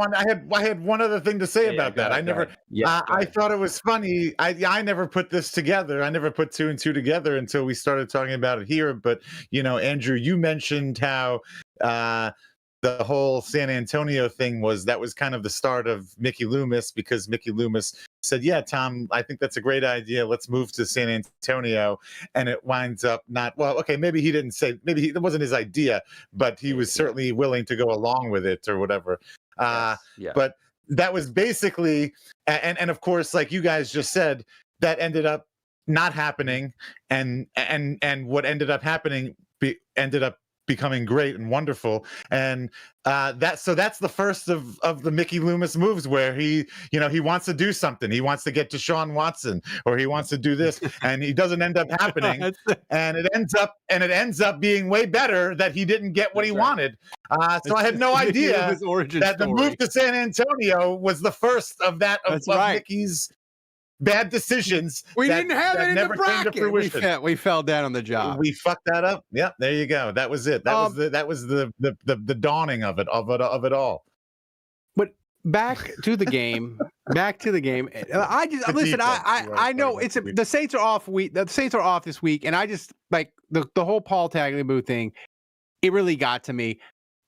had one other thing to say about that. I thought it was funny. I never put this together. I never put two and two together until we started talking about it here. But Andrew, you mentioned how the whole San Antonio thing was kind of the start of Mickey Loomis, because Mickey Loomis said, yeah, Tom, I think that's a great idea. Let's move to San Antonio. And it winds up maybe he didn't say, it wasn't his idea, but he was certainly willing to go along with it or whatever. But that was basically, and of course, like you guys just said, that ended up not happening. And what ended up happening ended up becoming great and wonderful. And that's the first of the Mickey Loomis moves where he wants to do something. He wants to get to Deshaun Watson, or he wants to do this, and he doesn't end up happening. And it ends up being way better that he didn't get what he wanted. So I had no idea that the move to San Antonio was the first of Mickey's bad decisions. We didn't have it in the bracket. We fell down on the job. We fucked that up. Yep, there you go. That was it. That was the dawning of it all. But back to the game. I just listen. I know the Saints are off week. The Saints are off this week, and I just like the whole Paul Tagliabue thing. It really got to me.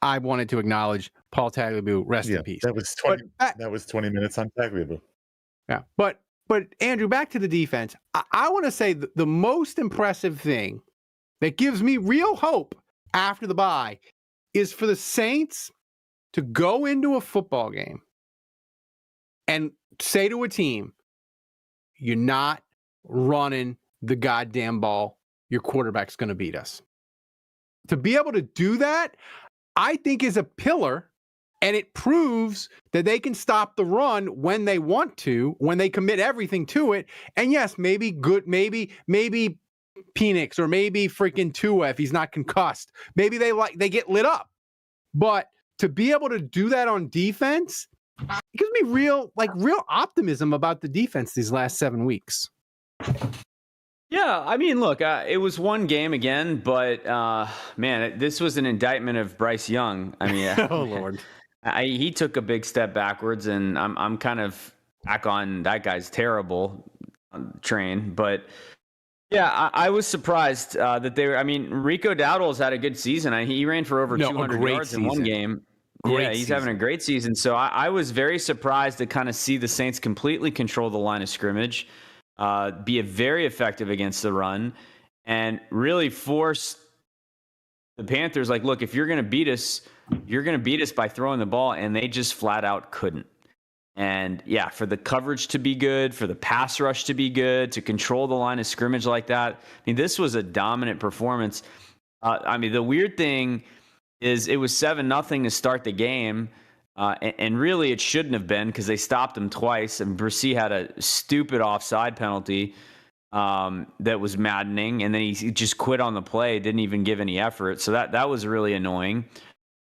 I wanted to acknowledge Paul Tagliabue. Rest in peace. That was 20 minutes on Tagliabue. Yeah, But Andrew, back to the defense. I want to say the most impressive thing that gives me real hope after the bye is for the Saints to go into a football game and say to a team, you're not running the goddamn ball. Your quarterback's going to beat us. To be able to do that, I think is a pillar. And it proves that they can stop the run when they want to, when they commit everything to it. And yes, maybe Penix or maybe freaking Tua if he's not concussed. Maybe they get lit up. But to be able to do that on defense, it gives me real optimism about the defense these last 7 weeks. Yeah, I mean, look, it was one game again, but man, this was an indictment of Bryce Young. I mean, oh Lord. He took a big step backwards, and I'm kind of back on that guy's terrible train. But yeah, I was surprised that they were. I mean, Rico Dowdle's had a good season. He ran for over 200 yards in one game. He's having a great season. So I was very surprised to kind of see the Saints completely control the line of scrimmage, be very effective against the run, and really force the Panthers. Like, look, if you're going to beat us, you're going to beat us by throwing the ball, and they just flat out couldn't. And yeah, for the coverage to be good, for the pass rush to be good, to control the line of scrimmage like that. I mean, this was a dominant performance. I mean, the weird thing is it was 7-0 to start the game. And really it shouldn't have been because they stopped him twice. And Brissy had a stupid offside penalty that was maddening. And then he just quit on the play, didn't even give any effort. So that was really annoying.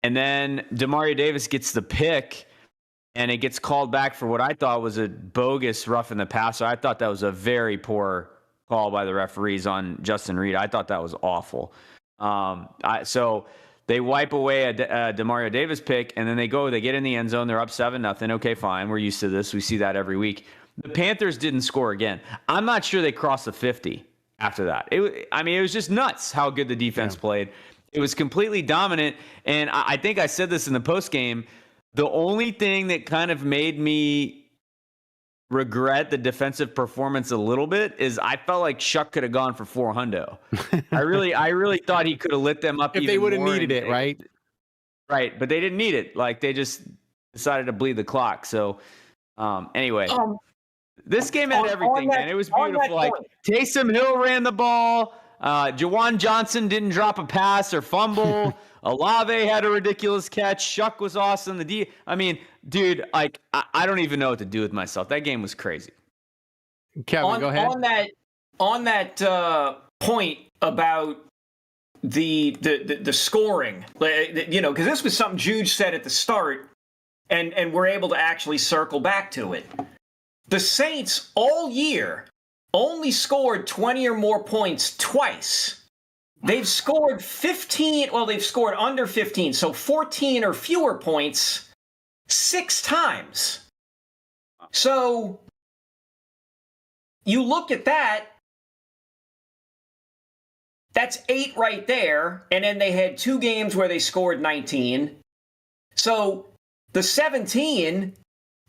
And then Demario Davis gets the pick, and it gets called back for what I thought was a bogus rough in the passer. I thought that was a very poor call by the referees on Justin Reed. I thought that was awful. So they wipe away a Demario Davis pick, and then they get in the end zone. They're up 7-0. Okay, fine. We're used to this. We see that every week. The Panthers didn't score again. I'm not sure they crossed the 50 after that. It was just nuts how good the defense played. It was completely dominant, and I think I said this in the postgame. The only thing that kind of made me regret the defensive performance a little bit is I felt like Shough could have gone for 400. I really thought he could have lit them up if they would have needed it, right? Right, but they didn't need it. Like, they just decided to bleed the clock. So anyway, this game had everything, man. It was beautiful. Like, Taysom Hill ran the ball. Jawan Johnson didn't drop a pass or fumble. Olave had a ridiculous catch. Shough was awesome. Dude, like, I don't even know what to do with myself. That game was crazy. Kevin, go ahead. On that point about the scoring, because this was something Juge said at the start, and we're able to actually circle back to it. The Saints all year only scored 20 or more points twice. They've scored 15, they've scored under 15, so 14 or fewer points 6 times. So you look at that, that's 8 right there, and then they had 2 games where they scored 19. So the 17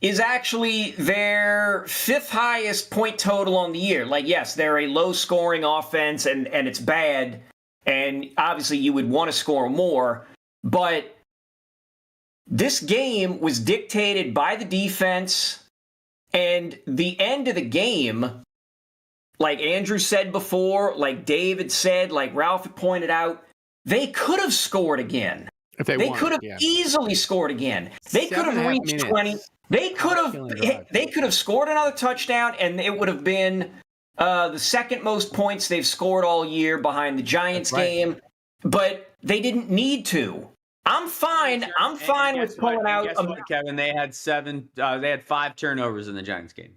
is actually their 5th highest point total on the year. Like, yes, they're a low-scoring offense, and it's bad, and obviously you would want to score more, but this game was dictated by the defense, and the end of the game, like Andrew said before, like David said, like Ralph had pointed out, they could have scored again. If they could have easily scored again. They could have reached 20. They could have scored another touchdown, and it would have been the second most points they've scored all year behind the Giants game. But they didn't need to. I'm fine. I'm fine with pulling out. Guess what, Kevin? They had 5 turnovers in the Giants game.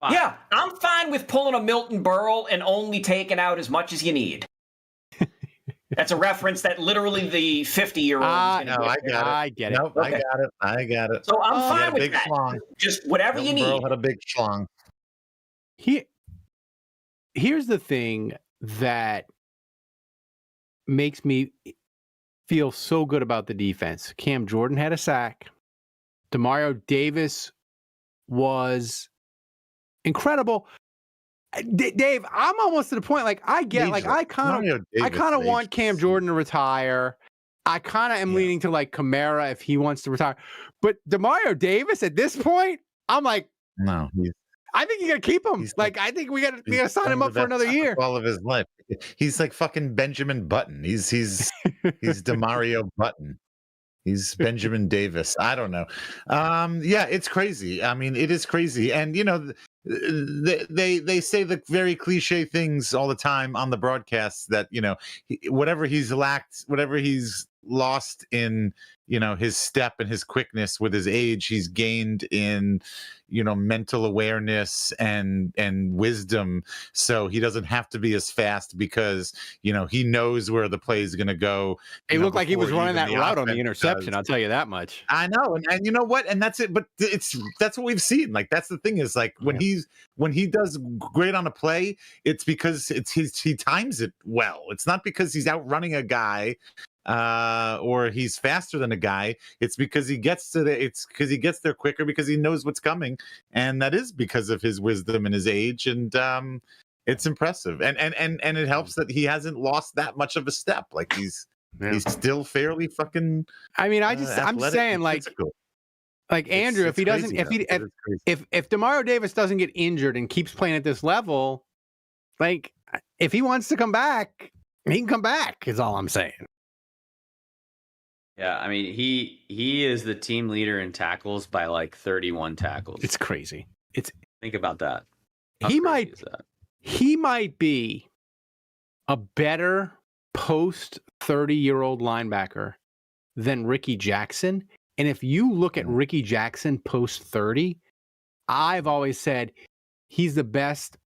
5. Yeah, I'm fine with pulling a Milton Berle and only taking out as much as you need. That's a reference that literally the 50-year-old is going to get. I get it. Nope, okay. I got it. So I'm fine with that. Schlong. Just whatever you need. Berle had a big schlong. Here's the thing that makes me feel so good about the defense. Cam Jordan had a sack. Demario Davis was incredible. Dave, I'm almost to the point. Like I get, like I kind of want Cam Jordan to retire. I kind of am leaning to like Kamara if he wants to retire. But Demario Davis at this point, I'm like, no. I think you got to keep him. I think we got to sign him up for another year. All of his life, he's like fucking Benjamin Button. He's Demario Button. He's Benjamin Davis. I don't know. Yeah, it's crazy. I mean, it is crazy. And you know, they say the very cliche things all the time on the broadcasts that, you know, whatever he's lost in, you know, his step and his quickness with his age, he's gained in, you know, mental awareness and wisdom. So he doesn't have to be as fast because, you know, he knows where the play is going to go. It looked like he was running that route on the interception. I'll tell you that much. I know. And you know what? And that's it. But that's what we've seen. Like, that's the thing is like when he does great on a play, it's because he times it well. It's not because he's outrunning a guy or he's faster than a guy. It's because he gets there quicker because he knows what's coming, and that is because of his wisdom and his age, and it's impressive. And it helps that he hasn't lost that much of a step. Like he's still fairly fucking. I mean, I'm saying like Andrew, if Demario Davis doesn't get injured and keeps playing at this level, like if he wants to come back, he can come back. Is all I'm saying. Yeah, I mean, he is the team leader in tackles by like 31 tackles. It's crazy. Think about that. He might be a better post 30-year-old linebacker than Ricky Jackson. And if you look at Ricky Jackson post 30, I've always said he's the best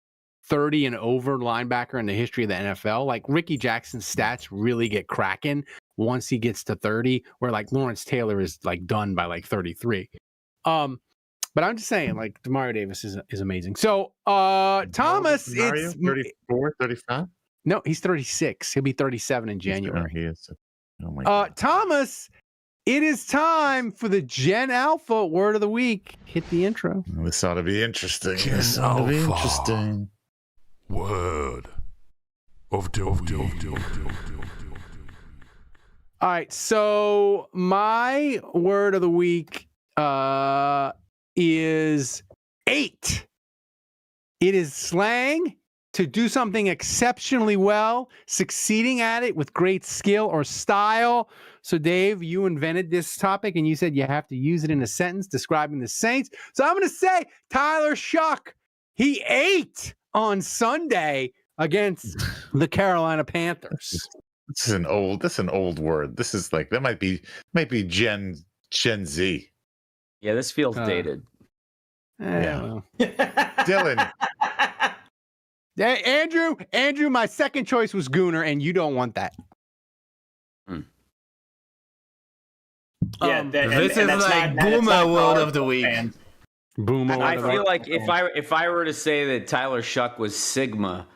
30 and over linebacker in the history of the NFL. Like Ricky Jackson's stats really get cracking once he gets to 30, where like Lawrence Taylor is like done by like 33. But I'm just saying, like Demario Davis is amazing. So Thomas, it's 34, 35. No, he's 36. He'll be 37 in January. He is. Oh my God. Thomas, it is time for the Gen Alpha word of the week. Hit the intro. This ought to be interesting. Word of the week. All right, so my word of the week is 8. It is slang to do something exceptionally well, succeeding at it with great skill or style. So, Dave, you invented this topic, and you said you have to use it in a sentence describing the Saints. So I'm going to say Tyler Shough, he ate on Sunday against the Carolina Panthers. This is an old word. This is like that might be Gen Z. Yeah, this feels dated. Yeah. Well. Dylan. Hey, Andrew, my second choice was Gooner, and you don't want that. Yeah, this is like Boomer word of the week. Boomer. I feel like if I were to say that Tyler Shough was Sigma,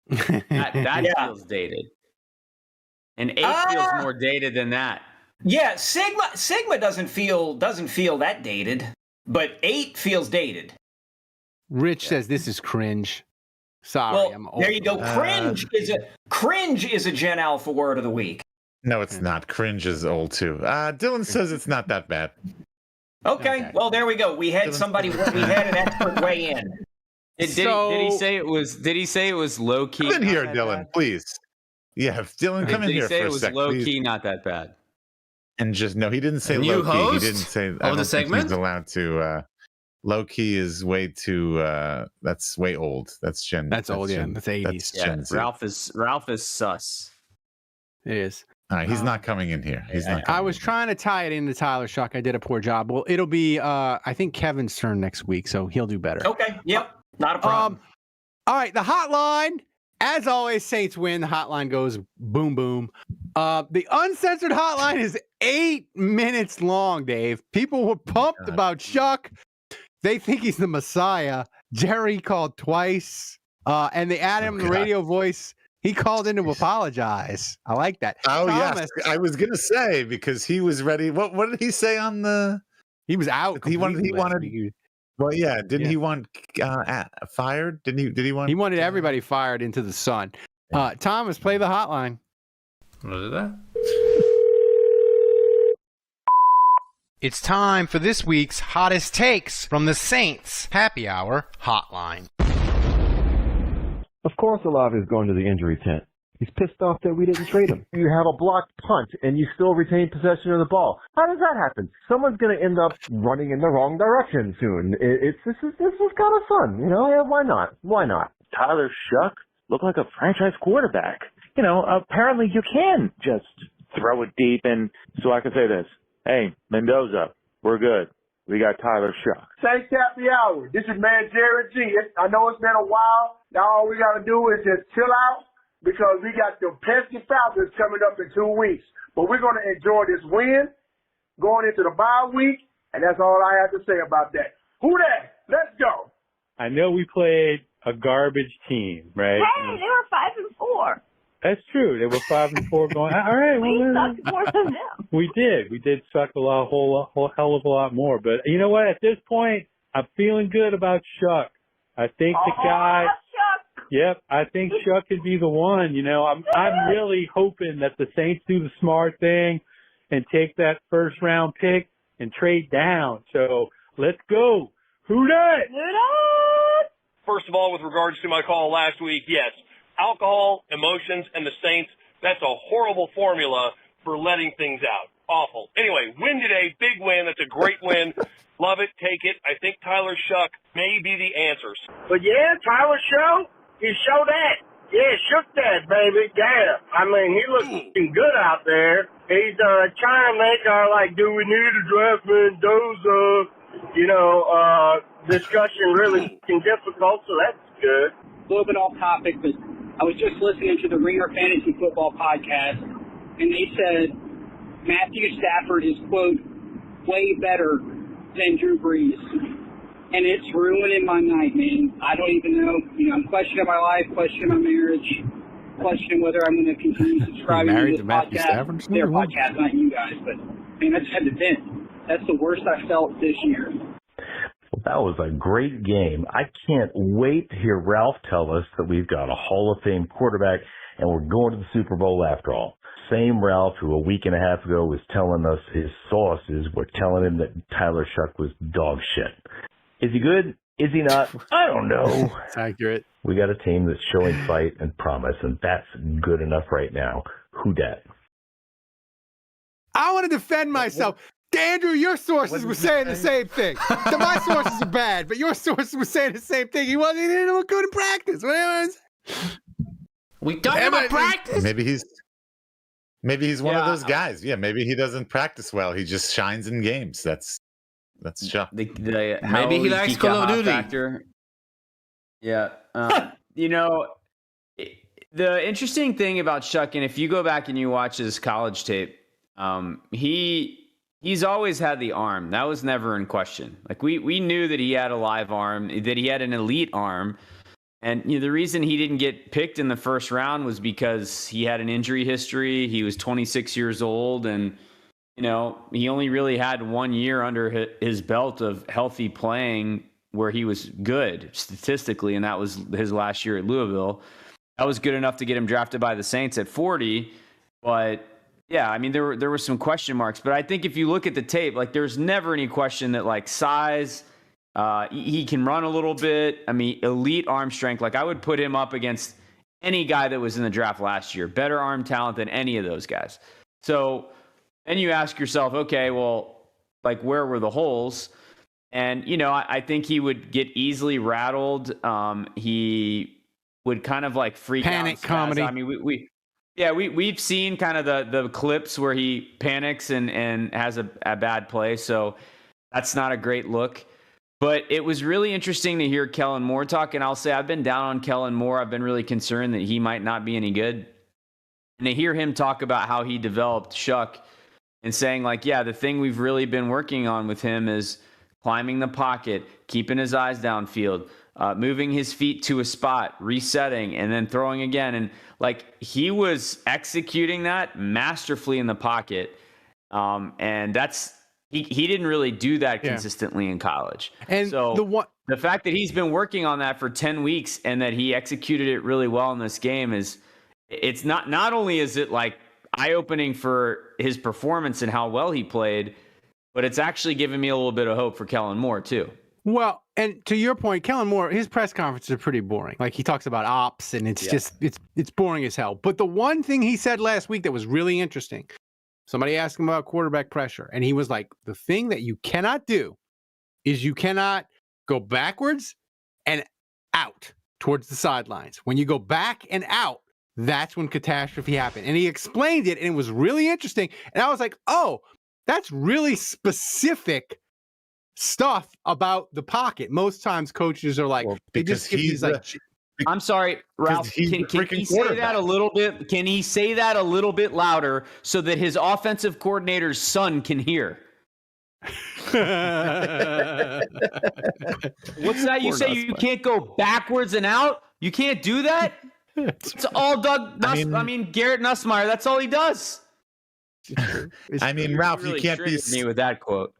that feels dated. And 8 feels more dated than that. Yeah, Sigma doesn't feel that dated. but 8 feels dated. Rich says this is cringe. Sorry, Well, I'm old. there you go. Cringe is a Gen Alpha word of the week. No, it's not. Cringe is old too. Dylan says it's not that bad. Okay. Well, there we go. We had an expert weigh in. Did he say it was? Did he say it was low key? Come in here, Dylan, please. Yeah, Dylan, come in here for a sec. Did he say it was low please. key, not that bad? And just no, he didn't say New low key. host He didn't say. I of don't the think segment? he's allowed to. Low key is way too. That's way old. That's Gen. That's old. Yeah, that's 80s. That's Gen Z. Ralph is sus. It is. He's not coming in here. He's not. I was trying to tie it into Tyler Shough. I did a poor job. Well, it'll be I think Kevin's turn next week, so he'll do better. Okay. Yep. Not a problem. All right, the hotline. As always, Saints win. The hotline goes boom, boom. The uncensored hotline is 8 minutes long, Dave. People were pumped about Shough. They think he's the Messiah. Jerry called twice, and they add him the radio voice. He called in to apologize. I like that. Oh, Thomas, yes. I was going to say, because he was ready. What did he say on the... He was out. He wanted... Well, yeah. Didn't he want fired? Did he want... He wanted everybody fired into the sun. Thomas, play the hotline. What is that? It's time for this week's hottest takes from the Saints Happy Hour Hotline. Of course Olave's going to the injury tent. He's pissed off that we didn't trade him. You have a blocked punt, and you still retain possession of the ball. How does that happen? Someone's going to end up running in the wrong direction soon. This is kind of fun, you know? Yeah, why not? Why not? Tyler Shough looked like a franchise quarterback. You know, apparently you can just throw it deep, and so I can say this. Hey, Mendoza, we're good. We got Tyler Shough. Saints Happy Hour. This is man Jared G. I know it's been a while. Now all we got to do is just chill out because we got the pesky Falcons coming up in 2 weeks. But we're going to enjoy this win going into the bye week, and that's all I have to say about that. Who that? Let's go. I know we played a garbage team, right? Hey, they were 5-4. That's true. They were 5-4 going. All right, we sucked more than them. We did suck a whole hell of a lot more. But you know what? At this point, I'm feeling good about Shough. I think the guy. Shough. Yep, I think Shough could be the one. You know, I'm really hoping that the Saints do the smart thing and take that first round pick and trade down. So let's go. Who dat? First of all, with regards to my call last week, yes. Alcohol, emotions, and the Saints, that's a horrible formula for letting things out. Awful. Anyway, win today, big win. That's a great win. Love it, take it. I think Tyler Shough may be the answers. But yeah, Tyler Shough, he showed that. Yeah, shook that, baby. Damn. I mean, he looking good out there. He's trying to make our, do we need to draft Mendoza, discussion really difficult, so that's good. A little bit off topic, but I was just listening to the Ringer Fantasy Football podcast, and they said Matthew Stafford is, quote, way better than Drew Brees. And it's ruining my night, man. I don't even know. I'm questioning my life, questioning my marriage, questioning whether I'm going to continue subscribing to this podcast. Their podcast, not you guys. But, man, I just had to vent. That's the worst I felt this year. That was a great game. I can't wait to hear Ralph tell us that we've got a Hall of Fame quarterback and we're going to the Super Bowl after all. Same Ralph who a week and a half ago was telling us his sources were telling him that Tyler Shough was dog shit. Is he good? Is he not? I don't know. It's accurate. We got a team that's showing fight and promise, and that's good enough right now. Who dat? I want to defend myself. Andrew, your sources were saying the same thing. My sources are bad, but your sources were saying the same thing. He didn't look good in practice. We got him in practice. Maybe he's one of those guys. Yeah, maybe he doesn't practice well. He just shines in games. That's Shough. Maybe he likes Call of Duty. Factor. Yeah. The interesting thing about Shough, and if you go back and you watch his college tape, he's always had the arm. That was never in question. We knew that he had a live arm, that he had an elite arm. And the reason he didn't get picked in the first round was because he had an injury history. He was 26 years old, and he only really had 1 year under his belt of healthy playing where he was good statistically, and that was his last year at Louisville. That was good enough to get him drafted by the Saints at 40. But yeah, I mean, there were some question marks. But I think if you look at the tape, like there's never any question that like size, he can run a little bit. I mean, elite arm strength. Like I would put him up against any guy that was in the draft last year. Better arm talent than any of those guys. So then you ask yourself, okay, well, like where were the holes? And, I think he would get easily rattled. He would kind of like freak out. Panic comedy. I mean, we've seen kind of the clips where he panics and has a bad play. So that's not a great look. But it was really interesting to hear Kellen Moore talk. And I'll say I've been down on Kellen Moore. I've been really concerned that he might not be any good. And to hear him talk about how he developed Shough and saying like, yeah, the thing we've really been working on with him is climbing the pocket, keeping his eyes downfield, moving his feet to a spot, resetting, and then throwing again. And like he was executing that masterfully in the pocket. And that's he didn't really do that consistently in college. And so the fact that he's been working on that for 10 weeks and that he executed it really well in this game it's not only is it like eye-opening for his performance and how well he played, but it's actually given me a little bit of hope for Kellen Moore too. Well, and to your point, Kellen Moore, his press conferences are pretty boring. Like he talks about ops and it's just it's boring as hell. But the one thing he said last week that was really interesting, somebody asked him about quarterback pressure, and he was like, the thing that you cannot do is you cannot go backwards and out towards the sidelines. When you go back and out, that's when catastrophe happened. And he explained it, and it was really interesting. And I was like, oh, that's really specific stuff about the pocket. Most times coaches are like, they just give these like... I'm sorry, Ralph, can he say that a little bit? Can he say that a little bit louder so that his offensive coordinator's son can hear? What's that? You say you can't go backwards and out? You can't do that? It's all Doug Garrett Nussmeier. That's all he does. I mean, Ralph, really you can't be me with that quote.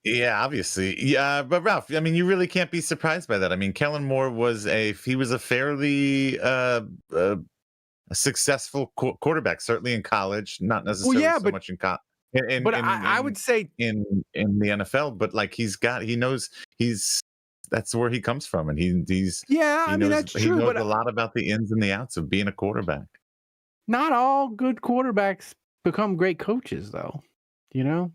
Yeah, obviously. Yeah, but Ralph, I mean, you really can't be surprised by that. I mean, Kellen Moore was a fairly successful quarterback, certainly in college, not necessarily so much in college. I would say in the NFL, but like he knows that's where he comes from, and he's that's true. He knows but a lot about the ins and the outs of being a quarterback. Not all good quarterbacks become great coaches, though. And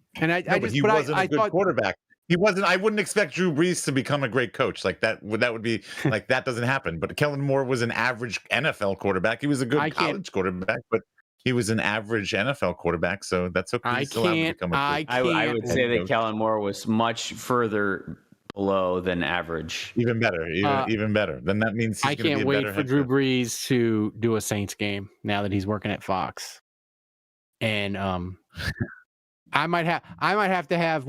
he wasn't a good quarterback. He wasn't. I wouldn't expect Drew Brees to become a great coach. Like that would be like that doesn't happen. But Kellen Moore was an average NFL quarterback. He was a good college quarterback, but he was an average NFL quarterback. So that's okay. I would say that Kellen Moore was much further below than average. Even better. Even better. Then that means I can't wait for Drew Brees to do a Saints game now that he's working at Fox. And we might have to have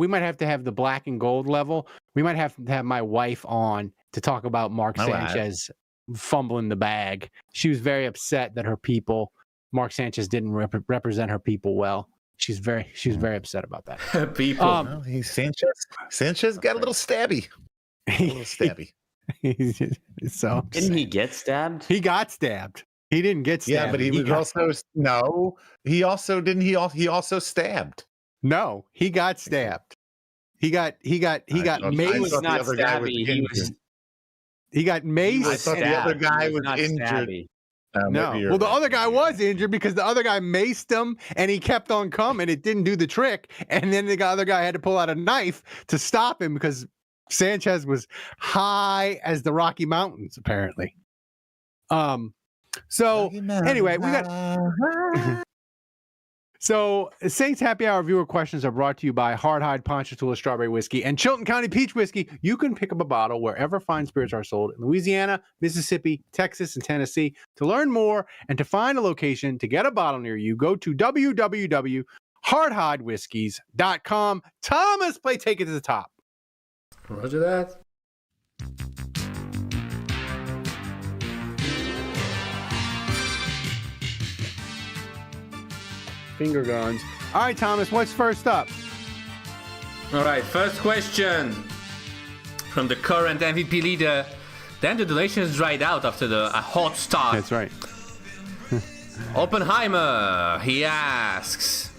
the black and gold level. We might have to have my wife on to talk about Mark Sanchez fumbling the bag. She was very upset that Mark Sanchez didn't represent her people well. She was very upset about that. People. Sanchez got a little stabby. So didn't he get stabbed? He got stabbed. He didn't get stabbed. Yeah, but he also stabbed. No, he got stabbed. He got maced. He was not stabby. He got maced. I thought the other guy was injured. No. Well, the other guy was injured because the other guy maced him and he kept on coming. It didn't do the trick. And then the other guy had to pull out a knife to stop him because Sanchez was high as the Rocky Mountains, apparently. So anyway, we got... So, Saints Happy Hour viewer questions are brought to you by Hard Hide Ponchatoula Strawberry Whiskey and Chilton County Peach Whiskey. You can pick up a bottle wherever fine spirits are sold in Louisiana, Mississippi, Texas, and Tennessee. To learn more and to find a location to get a bottle near you, go to www.hardhidewhiskies.com. Thomas, take it to the top. Roger that. Finger guns. All right, Thomas, what's first up? All right, first question from the current MVP leader. Then the donations dried out after a hot start. That's right. Oppenheimer, he asks,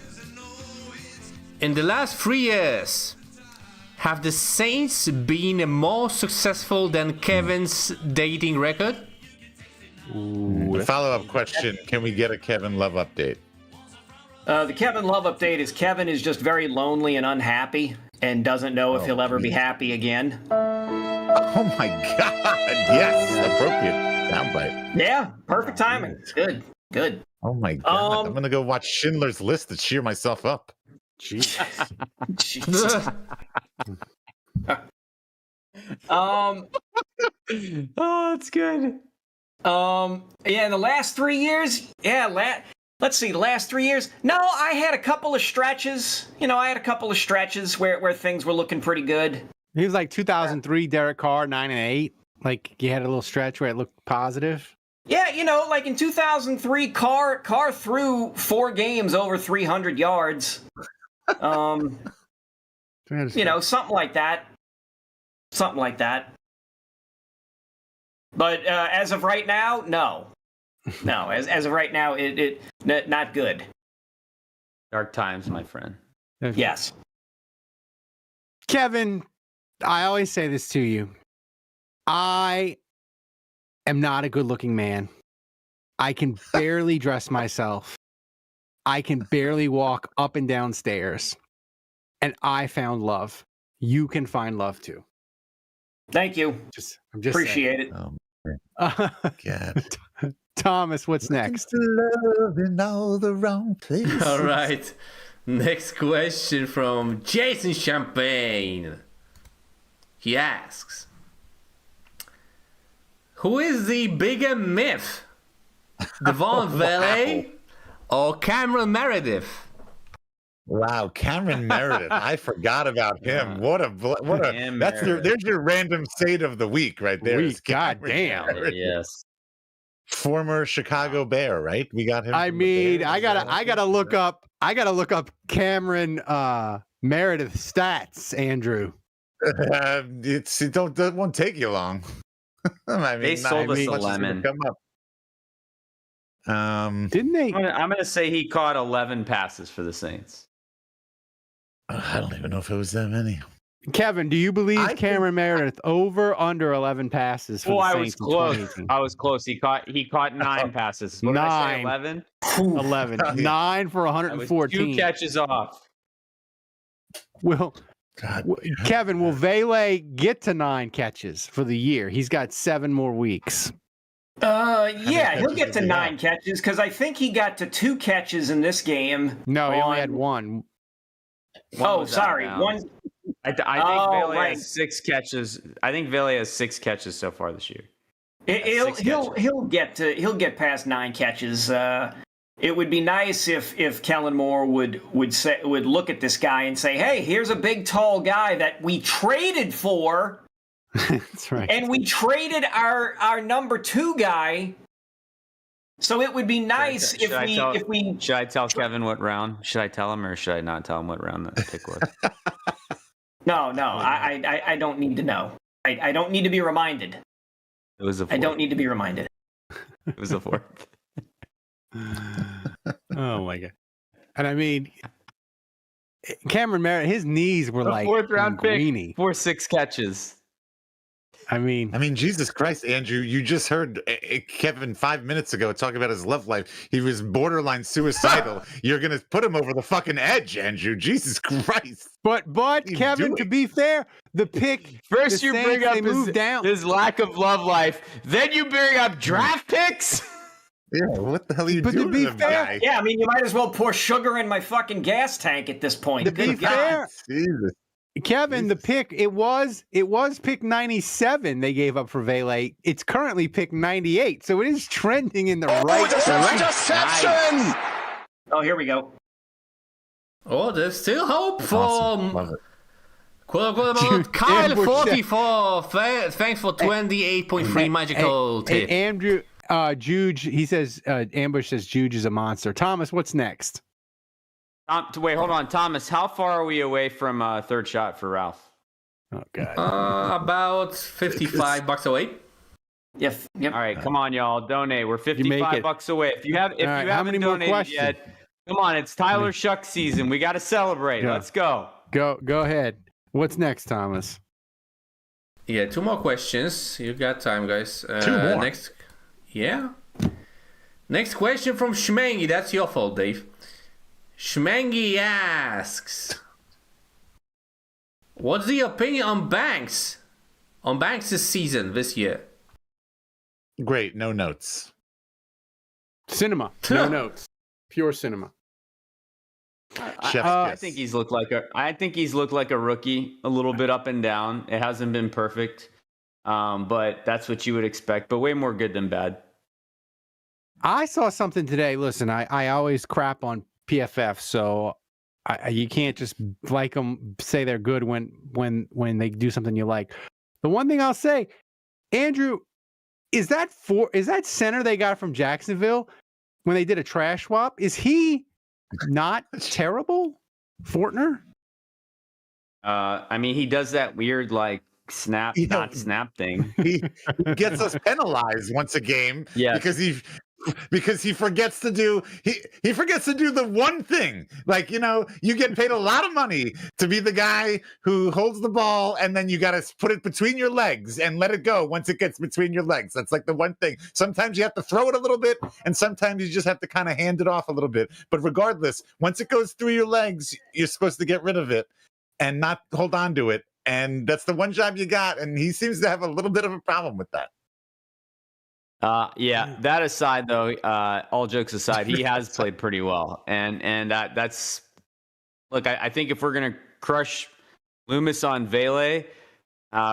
in the last 3 years, have the Saints been more successful than Kevin's dating record? A follow-up question, can we get a Kevin Love update? The Kevin Love update is Kevin is just very lonely and unhappy and doesn't know if he'll ever be happy again. Oh my God! Yes, appropriate soundbite. Yeah, perfect timing. Good. Oh my God! I'm gonna go watch Schindler's List to cheer myself up. Jesus. Oh, that's good. Yeah, in the last 3 years, let's see, the last 3 years. No, I had a couple of stretches. Where things were looking pretty good. He was like 2003 Derek Carr, 9-8. Like you had a little stretch where it looked positive. Yeah, like in 2003, Carr threw 4 games over 300 yards. Something like that. But as of right now, no. As of right now, it not good. Dark times, my friend. Yes. Kevin, I always say this to you. I am not a good-looking man. I can barely dress myself. I can barely walk up and down stairs. And I found love. You can find love too. Thank you. I'm just appreciate it. God. Thomas, what's next? Love in all the wrong places. All right. Next question from Jason Champagne. He asks, who is the bigger myth? Devon Valet or Cameron Meredith? Wow, Cameron Meredith. I forgot about him. There's your random state of the week right there. God damn. Yes. Former Chicago Bear, right? We got him. I mean, I gotta look up Cameron Meredith stats, Andrew. It won't take you long. They sold us a lemon. Come up. Didn't they? I'm gonna say he caught 11 passes for the Saints. I don't even know if it was that many. Kevin, do you believe Cameron Meredith over under 11 passes for the Saints? I was close. He caught 9 passes. What did I say, 11? 11. 9 for 114. 2 catches off. Kevin, will Valet get to 9 catches for the year? He's got 7 more weeks. Yeah, he'll get to 9 catches because I think he got to 2 catches in this game. No, he only had 1. Oh, sorry. 1. I think Valet has 6 catches. I think Valet has 6 catches so far this year. He'll get past 9 catches. It would be nice if Kellen Moore would look at this guy and say, "Hey, here's a big, tall guy that we traded for." That's right. And we traded our number 2 guy. So it would be nice if we. Should I tell Kevin what round? Should I tell him or should I not tell him what round that pick was? No. I don't need to know. I don't need to be reminded. It was a 4th. I don't need to be reminded. It was a 4th. Oh my God. And I mean, Cameron Merritt, his knees were like 4th round greeny. pick for 6 catches. I mean, Jesus Christ, Andrew, you just heard Kevin 5 minutes ago talk about his love life. He was borderline suicidal. You're going to put him over the fucking edge, Andrew. Jesus Christ. But Kevin, to be fair, the pick first the you Saints, bring up his lack of love life, then you bring up draft picks. Yeah, what the hell are you doing? To be fair, guy? Yeah, I mean, you might as well pour sugar in my fucking gas tank at this point. To be fair, Jesus. Kevin, the pick it was pick 97 they gave up for Valet. It's currently pick 98, so it is trending in the right direction. Deception! Oh, here we go. Oh, there's still hope for quote unquote Kyle Kyle 44. Thanks for 28.3 magical tip. Andrew Juge, he says Ambush says Juge is a monster. Thomas, what's next? Wait, hold on, Thomas. How far are we away from third shot for Ralph? Oh God. About $55 away. Yep. All right, come on, y'all. Donate. We're $55 away. If you haven't many more donated questions? yet, come on. It's Tyler Shough season. We got to celebrate. Yeah. Let's go. Go ahead. What's next, Thomas? Yeah, 2 more questions. You got time, guys. 2 more. Next. Yeah. Next question from Schmangy. That's your fault, Dave. Schmangy asks, what's the opinion on Banks? On Banks' season this year? Great. No notes. Cinema. No notes. Pure cinema. I think he's looked like a rookie, a little bit up and down. It hasn't been perfect, but that's what you would expect. But way more good than bad. I saw something today. Listen, I always crap on PFF, so you can't just like them, say they're good when they do something you like. The one thing I'll say, Andrew, is that center they got from Jacksonville when they did a trash swap? Is he not terrible, Fortner? Uh, I mean, he does that weird like snap, not snap thing. He gets us penalized once a game because he forgets to do he forgets to do the one thing. Like, you know, you get paid a lot of money to be the guy who holds the ball, and then you got to put it between your legs and let it go once it gets between your legs. That's like the one thing. Sometimes you have to throw it a little bit, and sometimes you just have to kind of hand it off a little bit. But regardless, once it goes through your legs, you're supposed to get rid of it and not hold on to it. And that's the one job you got. And he seems to have a little bit of a problem with that. That aside, though, all jokes aside, he has played pretty well. And that's, look, I think if we're going to crush Loomis on Vele,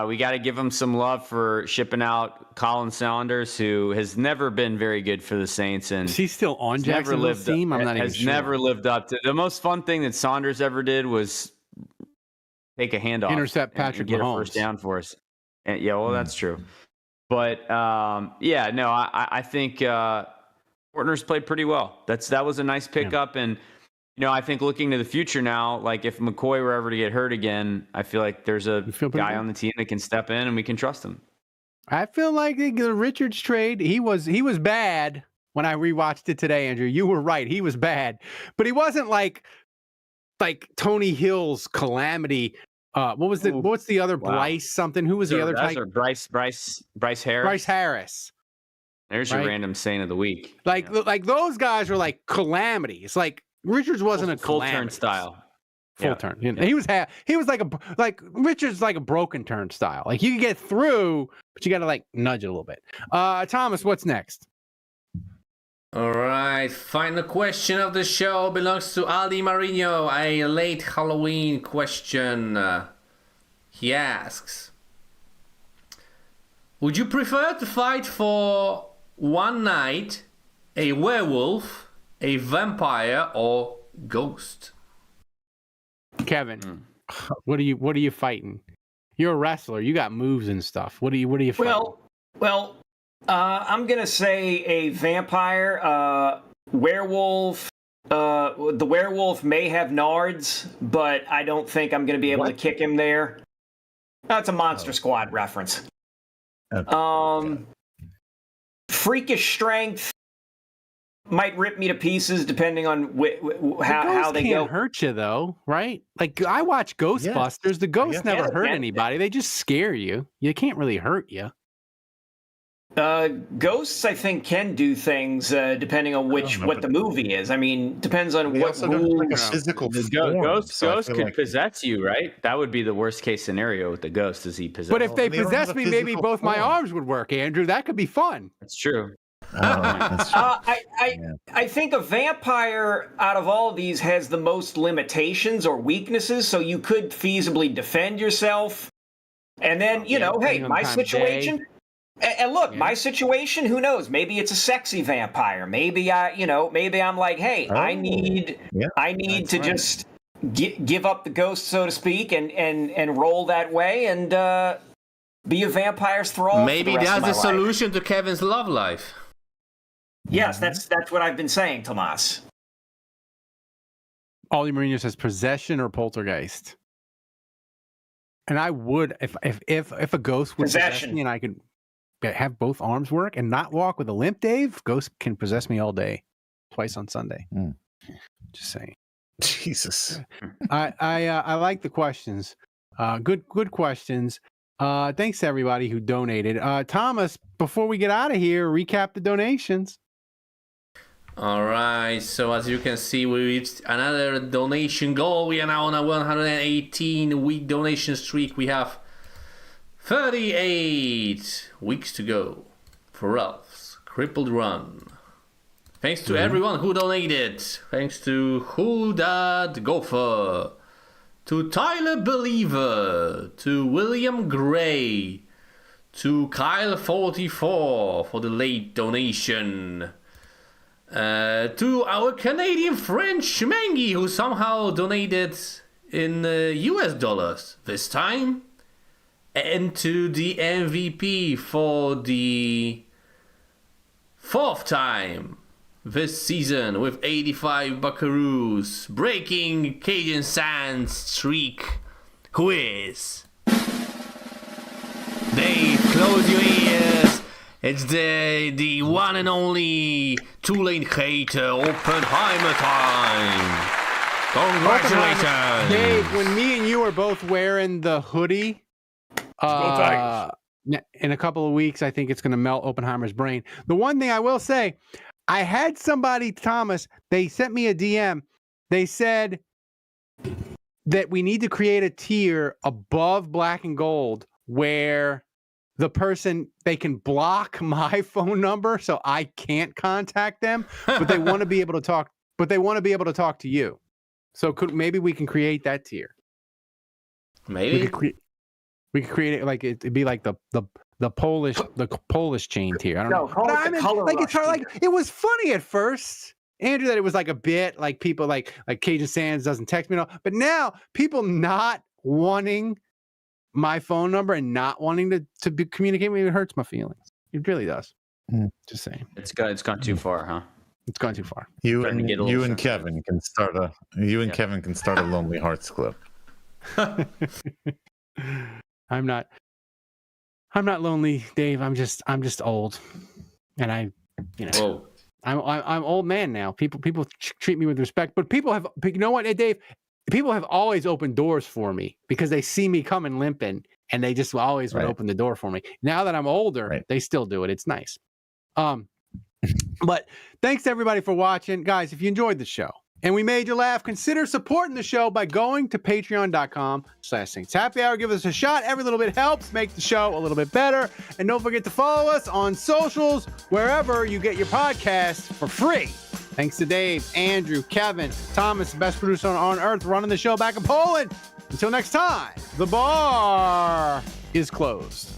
we got to give him some love for shipping out Colin Saunders, who has never been very good for the Saints. And is he still on Jacksonville's team? I'm not even sure. Has never lived up to the most fun thing that Saunders ever did was take a handoff, intercept Patrick and get Mahomes. a first down for us. And, that's true. But I think Fortner's played pretty well. That was a nice pickup, and I think looking to the future now, like if McCoy were ever to get hurt again, I feel like there's a guy on the team that can step in and we can trust him. I feel like the Richards trade, he was bad when I rewatched it today, Andrew. You were right, he was bad, but he wasn't like Tony Hill's calamity. What's the other Bryce something? Who was the other type? Bryce Harris. Bryce Harris. There's your random saint of the week. Like those guys are like calamities. Like Richards wasn't a full calamity. turnstile. Full turn. He was like Richards like a broken turnstile. Like you can get through, but you got to like nudge it a little bit. Thomas, what's next? All right, final question of the show belongs to Aldi Marino, a late Halloween question. He asks, would you prefer to fight for one night a werewolf, a vampire, or ghost? Kevin, what are you fighting? You're a wrestler. You got moves and stuff. What are you fighting? Well, I'm gonna say a vampire, werewolf. The werewolf may have nards, but I don't think I'm gonna be able to kick him there. That's a Monster Squad reference. Okay. Freakish strength might rip me to pieces depending on how they go. Can't hurt you though, right? Like I watch Ghostbusters. Yeah. The ghosts never hurt anybody. They just scare you. You can't really hurt you. Ghosts, I think, can do things depending on what the movie is. I mean, depends on what rules. Like a physical ghost could possess you, right? That would be the worst case scenario with the ghost. Is he possessed? But if they possess me, maybe both my arms would work, Andrew. That could be fun. That's true. I think a vampire out of all of these has the most limitations or weaknesses, so you could feasibly defend yourself. And then, my situation. And look, my situation, who knows? Maybe it's a sexy vampire. Maybe I'm like, hey, I need to just give up the ghost, so to speak, and roll that way and be a vampire's thrall. Maybe that's the solution to Kevin's love life. Yes, that's what I've been saying, Tomas. Ollie Mourinho says possession or poltergeist. And I would, if a ghost would possess me and I could have both arms work and not walk with a limp, Dave, ghost can possess me all day, twice on Sunday. Just saying. Jesus. I like the questions. Good questions. Thanks to everybody who donated. Thomas, before we get out of here, recap the donations. All right, so as you can see, we reached another donation goal. We are now on a 118-week donation streak. We have 38 weeks to go for Ralph's crippled run. Thanks to everyone who donated. Thanks to Who Dat Gopher, to Tyler Believer, to William Gray, to Kyle44 for the late donation. To our Canadian friend Schmengi, who somehow donated in US dollars this time. And to the MVP for the 4th time this season with 85 buckaroos, breaking Cajun Sands streak. Who is? Dave, close your ears. It's the one and only Tulane hater, Oppenheimer time. Congratulations. Dave, when me and you are both wearing the hoodie, in a couple of weeks, I think it's going to melt Oppenheimer's brain. The one thing I will say, I had somebody, Thomas, they sent me a DM. They said that we need to create a tier above black and gold where the person, they can block my phone number so I can't contact them, but they want to be able to talk, to you. So maybe we can create that tier. Maybe we could create it like it'd be like the Polish chain tier. I don't know. Call it the color like rush it's hard, like it was funny at first, Andrew, that it was like a bit like people like Cajun Sands doesn't text me at all, but now people not wanting my phone number and not wanting to communicate with me, it hurts my feelings. It really does. Just saying. It's gone too far, huh? It's gone too far. You and Kevin can start a Lonely Hearts Club. I'm not lonely, Dave. I'm just old, and I'm old man now. People treat me with respect, but you know what, Dave? People have always opened doors for me because they see me coming limping, and they just always would open the door for me. Now that I'm older, they still do it. It's nice. But thanks to everybody for watching, guys. If you enjoyed the show and we made you laugh, consider supporting the show by going to patreon.com/Saints Happy Hour. Give us a shot. Every little bit helps make the show a little bit better. And don't forget to follow us on socials, wherever you get your podcasts for free. Thanks to Dave, Andrew, Kevin, Thomas, the best producer on earth, running the show back in Poland. Until next time, the bar is closed.